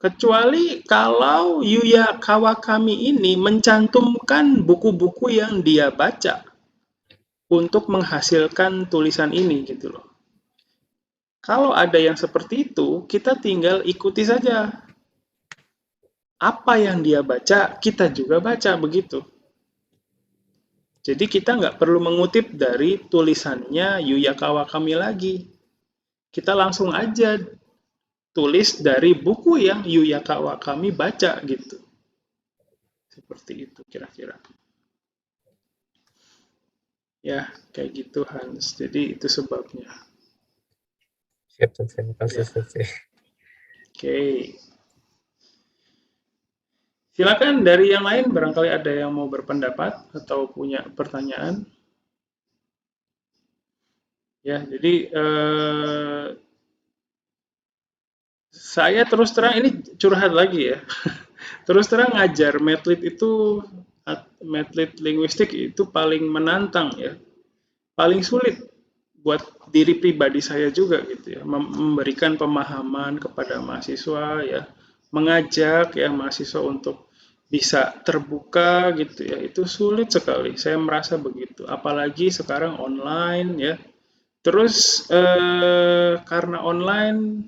Kecuali kalau Yuya Kawakami ini mencantumkan buku-buku yang dia baca untuk menghasilkan tulisan ini gitu loh. Kalau ada yang seperti itu, kita tinggal ikuti saja. Apa yang dia baca, kita juga baca begitu. Jadi kita nggak perlu mengutip dari tulisannya Yuya Kawakami lagi. Kita langsung aja tulis dari buku yang Yuya Kawakami baca gitu. Seperti itu kira-kira. Ya, kayak gitu Hans. Jadi itu sebabnya. Siap Sensei, makasih Ya. Sensei. Oke. Silakan dari yang lain barangkali ada yang mau berpendapat atau punya pertanyaan. Ya, jadi saya terus terang ini curhat lagi ya. Terus terang ngajar Medlit itu Medlit linguistik itu paling menantang ya. Paling sulit buat diri pribadi saya juga gitu ya, memberikan pemahaman kepada mahasiswa ya, mengajak ya mahasiswa untuk bisa terbuka gitu ya, itu sulit sekali. Saya merasa begitu. Apalagi sekarang online ya. Terus karena online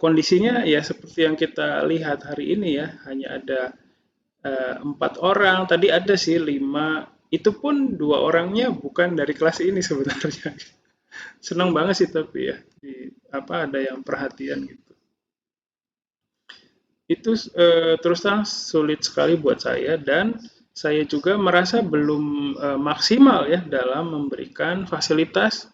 kondisinya ya seperti yang kita lihat hari ini ya, hanya ada 4 orang. Tadi ada sih 5. Itu pun 2 orangnya bukan dari kelas ini sebenarnya. Senang banget sih tapi ya ada yang perhatian gitu. Itu terus terang sulit sekali buat saya dan saya juga merasa belum maksimal ya dalam memberikan fasilitas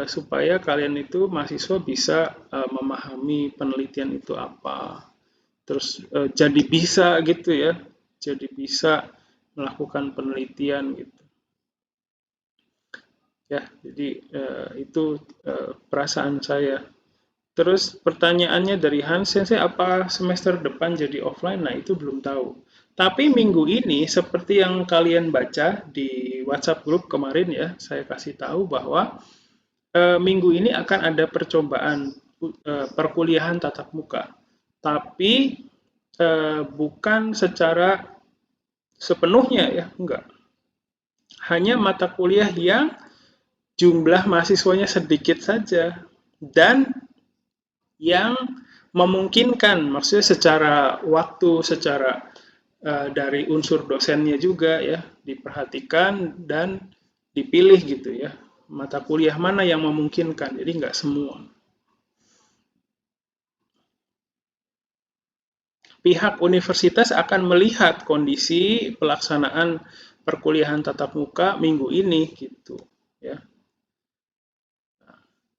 supaya kalian itu mahasiswa bisa memahami penelitian itu apa. Terus jadi bisa gitu ya. Jadi bisa melakukan penelitian gitu. Ya, jadi itu perasaan saya. Terus pertanyaannya dari Hans, Sensei apa semester depan jadi offline? Nah, itu belum tahu. Tapi minggu ini, seperti yang kalian baca di WhatsApp grup kemarin ya, saya kasih tahu bahwa minggu ini akan ada percobaan perkuliahan tatap muka. Tapi bukan secara sepenuhnya ya, enggak. Hanya mata kuliah yang jumlah mahasiswanya sedikit saja dan yang memungkinkan, maksudnya secara waktu, secara dari unsur dosennya juga ya diperhatikan dan dipilih gitu ya mata kuliah mana yang memungkinkan, jadi nggak semua. Pihak universitas akan melihat kondisi pelaksanaan perkuliahan tatap muka minggu ini gitu ya.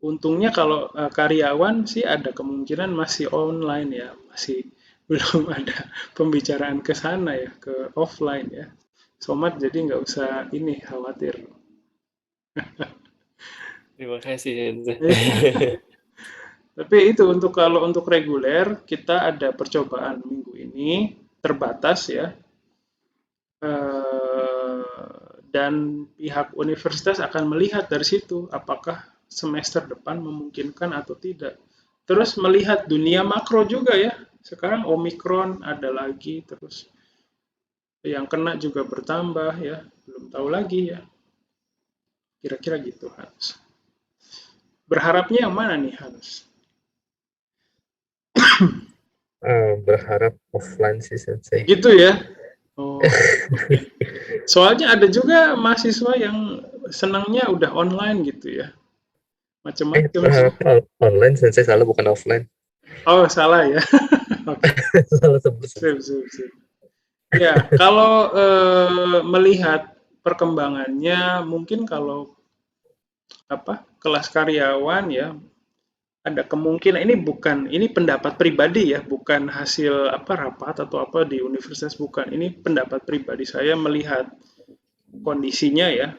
Untungnya kalau karyawan sih ada kemungkinan masih online ya, masih belum ada pembicaraan ke sana ya, ke offline ya. Somat jadi nggak usah ini khawatir. Terima kasih Sensei. Tapi itu kalau untuk reguler kita ada percobaan minggu ini terbatas ya. Dan pihak universitas akan melihat dari situ apakah semester depan memungkinkan atau tidak. Terus melihat dunia makro juga ya. Sekarang Omikron ada lagi, terus yang kena juga bertambah ya. Belum tahu lagi ya. Kira-kira gitu Hans. Berharapnya yang mana nih Hans? Berharap offline sih Sensei. Gitu ya. Oh, oke. Soalnya ada juga mahasiswa yang senangnya udah online gitu ya. Macam-macam sih. Online sensei salah bukan offline. Oh, salah ya. Oke. Salah sebut Sip, sensei. sip, sip. Ya, kalau melihat perkembangannya, mungkin kalau kelas karyawan ya ada kemungkinan ini pendapat pribadi ya, bukan hasil rapat atau apa di universitas, bukan. Ini pendapat pribadi saya melihat kondisinya ya.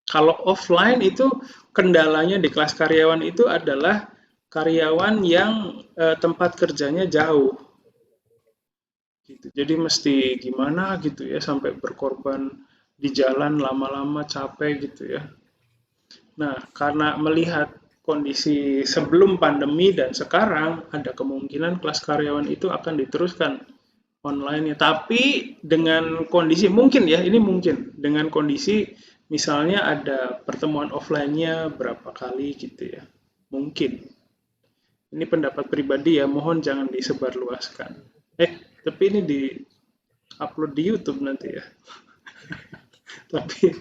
Kalau offline itu kendalanya di kelas karyawan itu adalah karyawan yang tempat kerjanya jauh gitu. Jadi mesti gimana gitu ya sampai berkorban di jalan lama-lama capek gitu ya. Nah, karena melihat kondisi sebelum pandemi dan sekarang ada kemungkinan kelas karyawan itu akan diteruskan online ya. Tapi dengan kondisi mungkin ya, ini mungkin dengan kondisi misalnya ada pertemuan offline-nya berapa kali gitu ya. Mungkin. Ini pendapat pribadi ya, mohon jangan disebarluaskan. Tapi ini di upload di YouTube nanti ya. Tapi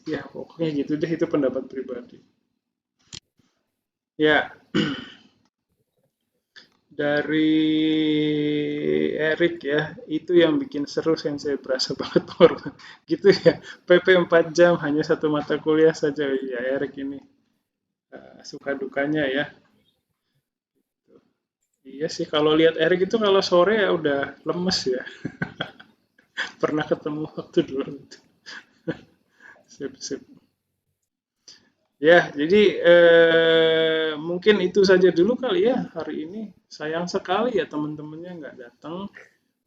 ya pokoknya gitu deh, itu pendapat pribadi. Ya, dari Erik ya, itu yang bikin seru saya berasa banget power. Gitu ya, PP 4 jam hanya satu mata kuliah saja. Ya Erik ini suka dukanya ya. Iya sih, kalau lihat Erik itu kalau sore ya udah lemes ya. Pernah ketemu waktu dulu. Sip, sip. Ya, jadi mungkin itu saja dulu kali ya hari ini. Sayang sekali ya teman-temannya nggak datang.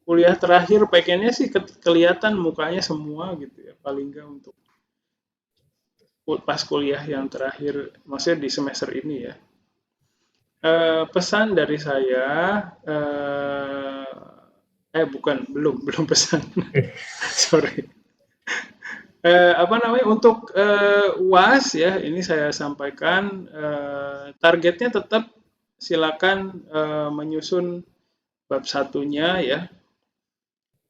Kuliah terakhir pengennya sih kelihatan mukanya semua gitu ya. Paling nggak untuk pas kuliah yang terakhir, maksudnya di semester ini ya. Pesan dari saya, bukan, belum pesan. Sorry. Untuk UAS ya, ini saya sampaikan targetnya tetap silakan menyusun bab satunya ya,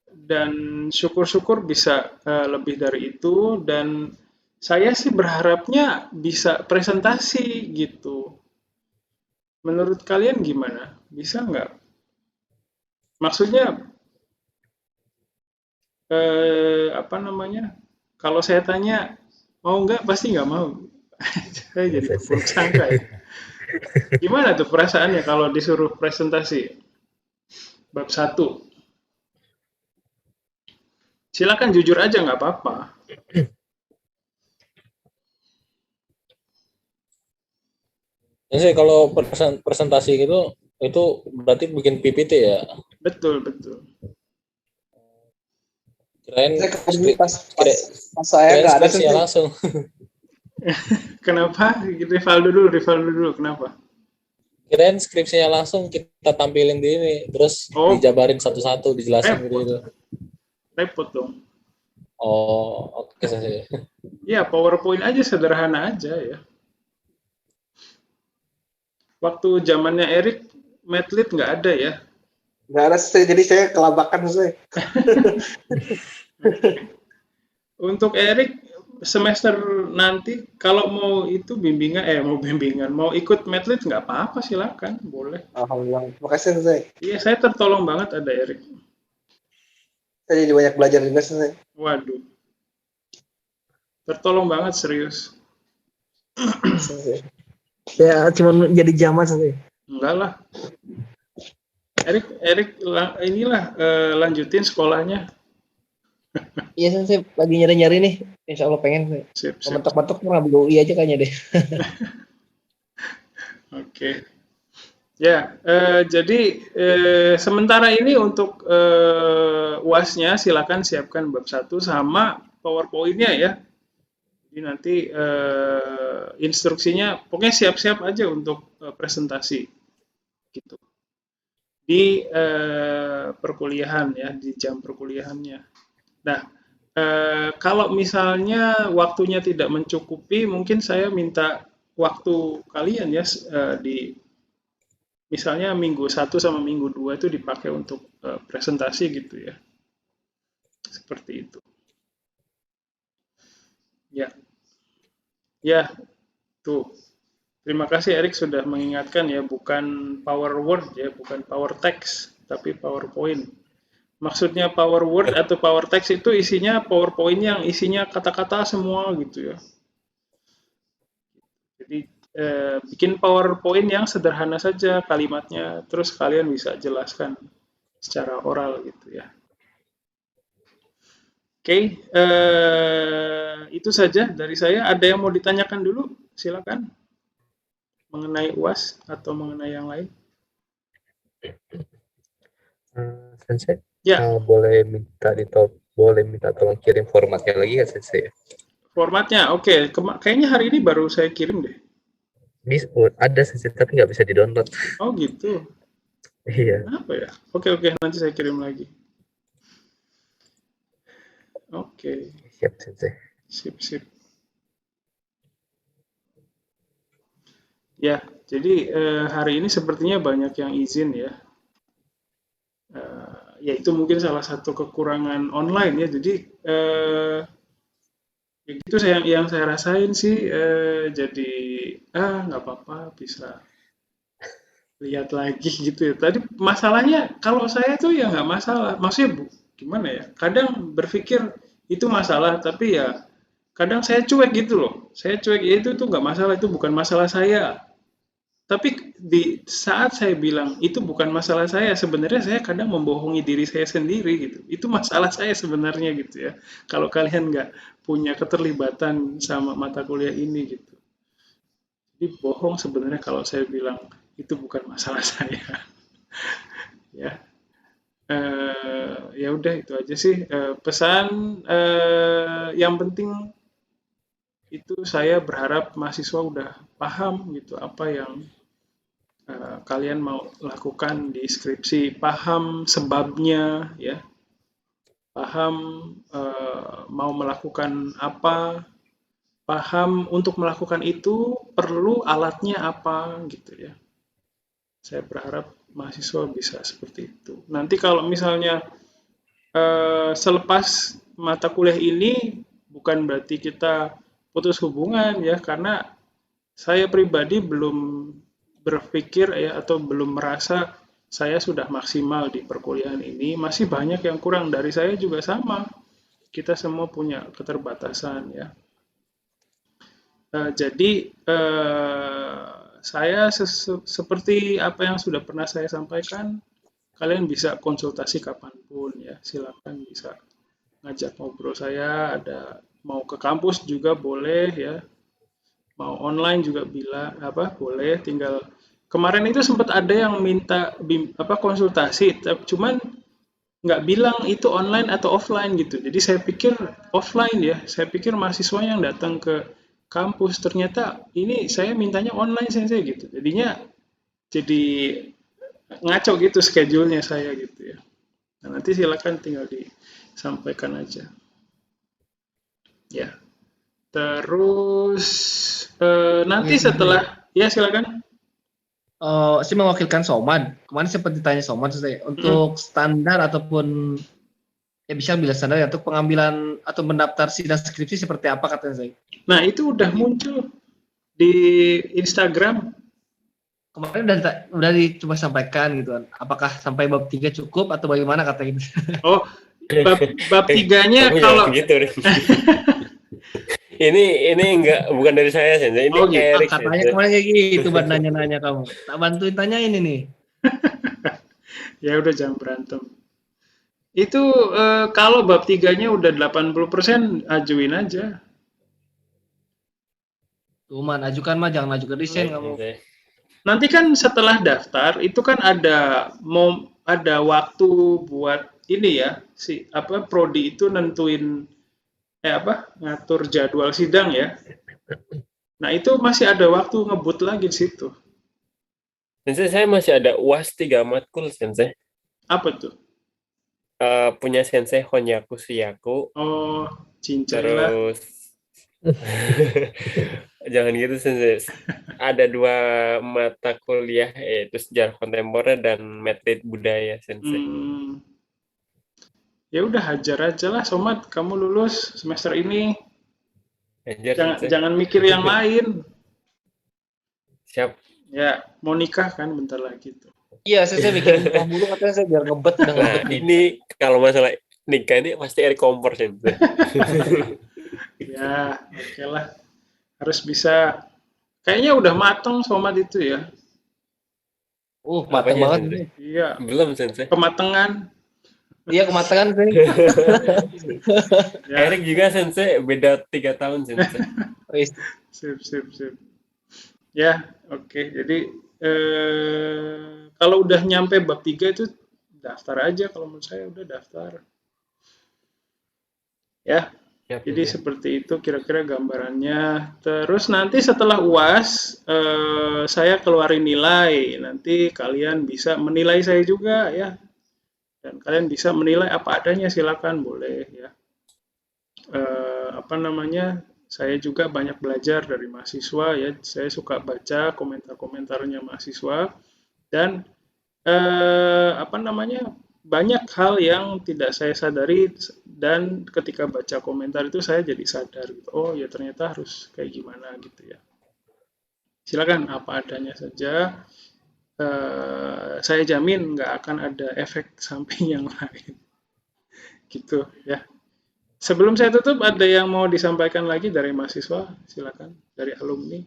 dan syukur-syukur bisa lebih dari itu, dan saya sih berharapnya bisa presentasi gitu. Menurut kalian gimana? Bisa nggak? Maksudnya kalau saya tanya mau nggak, pasti nggak mau. Saya jadi berburuk sangka ya. Gimana tuh perasaannya kalau disuruh presentasi bab satu? Silakan jujur aja nggak apa-apa. Jadi kalau presentasi gitu itu berarti bikin PPT ya. Betul, betul. Kirain pas saya nggak ada skripsinya langsung. Kenapa? Rivaldo dulu. Kenapa? Kirain skripsinya langsung kita tampilin di ini, terus dijabarin satu-satu, dijelasin gitu. Repot dong. Oh, oke sih. Ya, PowerPoint aja, sederhana aja ya. Waktu zamannya Erik, Madlit nggak ada ya? Nggak ada sih, jadi saya kelabakan sih. Untuk Erik, semester nanti kalau mau itu mau ikut Madlit nggak apa-apa, silakan, boleh. Alhamdulillah, makasih saya. Iya, saya tertolong banget ada Erik. Saya jadi banyak belajar juga sih. Waduh, tertolong banget serius. Ya cuma jadi zaman sih. Enggak lah. Erik lanjutin sekolahnya. Iya saya lagi nyari-nyari nih, insya Allah pengen sih. Sip. Mentok-mentok pernah UI aja kayaknya deh. Oke. Ya, jadi sementara ini untuk UAS-nya silakan siapkan bab 1 sama PowerPoint-nya ya. Jadi nanti instruksinya pokoknya siap-siap aja untuk presentasi gitu. Di perkuliahan ya, di jam perkuliahannya. Nah, kalau misalnya waktunya tidak mencukupi, mungkin saya minta waktu kalian ya di misalnya minggu 1 sama minggu 2 itu dipakai untuk presentasi gitu ya. Seperti itu. Ya, ya, tuh. Terima kasih Erik sudah mengingatkan ya, bukan power word ya, bukan power text, tapi PowerPoint. Maksudnya power word atau power text itu isinya PowerPoint yang isinya kata-kata semua gitu ya. Jadi bikin PowerPoint yang sederhana saja kalimatnya, terus kalian bisa jelaskan secara oral gitu ya. Oke, itu saja dari saya. Ada yang mau ditanyakan dulu? Silakan. Mengenai UAS atau mengenai yang lain? Sensei, Ya, boleh minta tolong kirim formatnya lagi ya Sensei? formatnya. Oke. Kayaknya hari ini baru saya kirim deh. Ada Sensei tapi nggak bisa di-download. Oh gitu. Iya, Apa ya? Oke, nanti saya kirim lagi. Oke, siap Sensei. sip. Ya, jadi hari ini sepertinya banyak yang izin ya. Ya itu mungkin salah satu kekurangan online ya. Jadi ya gitu yang saya rasain sih. Jadi nggak apa-apa bisa lihat lagi gitu ya. Tadi masalahnya kalau saya tuh ya nggak masalah. Maksudnya gimana ya? Kadang berpikir itu masalah, tapi ya kadang saya cuek gitu loh. Saya cuek ya itu tuh nggak masalah, itu bukan masalah saya. Tapi di saat saya bilang itu bukan masalah saya, sebenarnya saya kadang membohongi diri saya sendiri gitu. Itu masalah saya sebenarnya gitu ya. Kalau kalian nggak punya keterlibatan sama mata kuliah ini gitu. Jadi bohong sebenarnya kalau saya bilang itu bukan masalah saya. Ya, ya udah itu aja sih. Pesan yang penting itu saya berharap mahasiswa udah paham gitu apa yang kalian mau lakukan di skripsi, paham sebabnya ya, paham mau melakukan apa, paham untuk melakukan itu perlu alatnya apa gitu ya. Saya berharap mahasiswa bisa seperti itu. Nanti kalau misalnya selepas mata kuliah ini bukan berarti kita putus hubungan ya, karena saya pribadi belum berpikir ya atau belum merasa saya sudah maksimal di perkuliahan ini. Masih banyak yang kurang, dari saya juga sama. Kita semua punya keterbatasan ya. Jadi saya seperti apa yang sudah pernah saya sampaikan, kalian bisa konsultasi kapanpun ya. Silakan bisa ngajak ngobrol saya, ada mau ke kampus juga boleh ya, mau online juga bila apa boleh, tinggal kemarin itu sempat ada yang minta konsultasi, cuman nggak bilang itu online atau offline gitu. Jadi saya pikir offline ya, saya pikir mahasiswa yang datang ke kampus, ternyata ini saya mintanya online sensei gitu. Jadinya jadi ngaco gitu schedule-nya saya gitu ya. Nah, nanti silakan tinggal disampaikan aja. Ya. Terus nanti Oke, setelah ya silakan. saya mewakilkan Soman. Kemarin sempat ditanya Soman untuk standar ataupun ya bisa bilang standar ya, untuk pengambilan atau mendaftar sidang skripsi seperti apa katanya saya. Nah, itu udah muncul di Instagram. Kemarin udah dicoba sampaikan gitu kan. Apakah sampai bab 3 cukup atau bagaimana katanya gitu. Oh, bab tiganya Kamu kalau jangan begitu deh. ini enggak, bukan dari saya Sensei. Ini Oh, gitu. Erik Katanya Sensei. kemarin kayak gitu buat nanya-nanya kamu. Tak bantuin tanyain ini. Ya udah jangan berantem. Itu kalau bab tiganya udah 80% ajuin aja. Cuman ajukan mah jangan ajukan desain Baik, kamu. Sensei. Nanti kan setelah daftar itu kan ada waktu buat ini ya, si apa prodi itu nentuin ngatur jadwal sidang ya. Nah, itu masih ada waktu ngebut lagi di situ. Sensei, saya masih ada UAS 3 matkul Sensei. Apa tuh? Punya Sensei Honyaku Suyaku. Oh, cincai lah. Terus jangan gitu Sensei. Ada 2 mata kuliah yaitu sejarah kontemporer dan metrik budaya Sensei. ya udah hajar aja lah Somad, kamu lulus semester ini, Hajar jangan sensei. jangan mikir yang lain. Siap. Ya mau nikah kan bentar lagi tuh. Iya, saya bikin nikah dulu katanya saya biar ngebet udah Nah, ngebet nih. ini kalau masalah nikah ini pasti Eric kompor sensei. Ya oke lah, harus bisa. Kayaknya udah mateng Somad itu ya. Mateng Apanya, banget sensei? ini. Iya, Belum sensei. kematangan. Iya, kematangan sih. Ya, Eric juga sensei, beda 3 tahun sensei. Wis. sip. Ya, oke. Jadi kalau udah nyampe bab 3 itu daftar aja, kalau menurut saya udah daftar. Ya, Siap, jadi sensei. seperti itu kira-kira gambarannya. Terus nanti setelah UAS saya keluarin nilai. Nanti kalian bisa menilai saya juga ya. Dan kalian bisa menilai apa adanya, silakan boleh ya. Apa namanya? Saya juga banyak belajar dari mahasiswa ya. Saya suka baca komentar-komentarnya mahasiswa dan apa namanya? Banyak hal yang tidak saya sadari dan ketika baca komentar itu saya jadi sadar gitu. Oh ya ternyata harus kayak gimana gitu ya. Silakan apa adanya saja. Saya jamin nggak akan ada efek samping yang lain gitu ya. Sebelum saya tutup, ada yang mau disampaikan lagi dari mahasiswa? Silakan, dari alumni.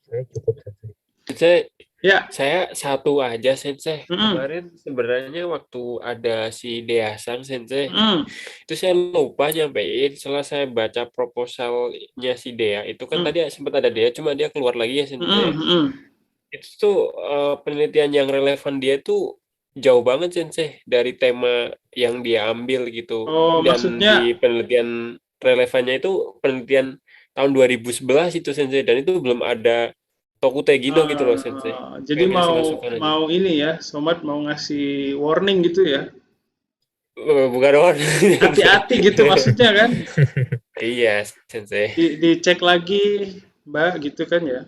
Saya cukup sensei. Sensei, Ya, saya satu aja sensei. Mm-mm. Kemarin sebenarnya waktu ada si Deasan sensei, mm, itu saya lupa nyampein setelah saya baca proposalnya si Dea. Itu kan mm, tadi sempat ada Dea, cuma dia keluar lagi ya mm, sensei. mm. Itu tuh penelitian yang relevan dia tuh jauh banget sensei dari tema yang dia ambil gitu. Oh, Dan maksudnya, di penelitian relevannya itu penelitian tahun 2011 itu sensei, dan itu belum ada Toku Tegino gitu loh sensei. jadi Pengen ngasih mau masukan aja. mau ini ya, Somat mau ngasih warning gitu ya. Bukan doang. Hati-hati gitu maksudnya kan. Iya sensei. Dicek lagi, Mbak, gitu kan ya.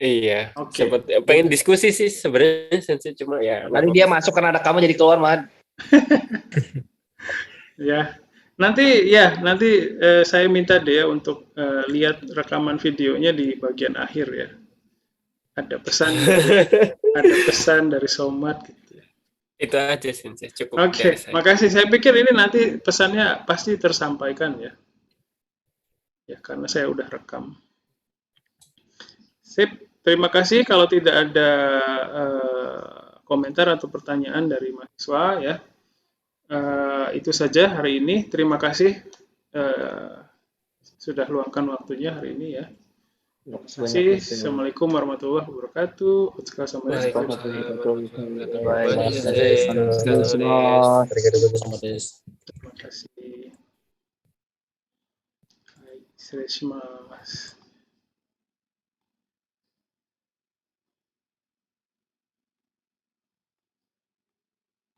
Iya. Oke. Sempat pengen diskusi sih sebenarnya sensei, cuma ya Tadi dia masuk karena ada kamu jadi keluar, Man. Ya. Nanti saya minta dia untuk lihat rekaman videonya di bagian akhir ya. Ada pesan dari Somat gitu. Itu aja sensei, cukup Oke, dari saya. makasih. Saya pikir ini nanti pesannya pasti tersampaikan ya. Ya, karena saya udah rekam. Sip, terima kasih. Kalau tidak ada komentar atau pertanyaan dari mahasiswa ya. Itu saja hari ini. Terima kasih sudah luangkan waktunya hari ini ya. Terima kasih. Assalamualaikum warahmatullahi wabarakatuh. Waalaikumsalam warahmatullahi wabarakatuh. Baik, Sensei. sensei. Sensei. Terima kasih. Hai, 失礼します。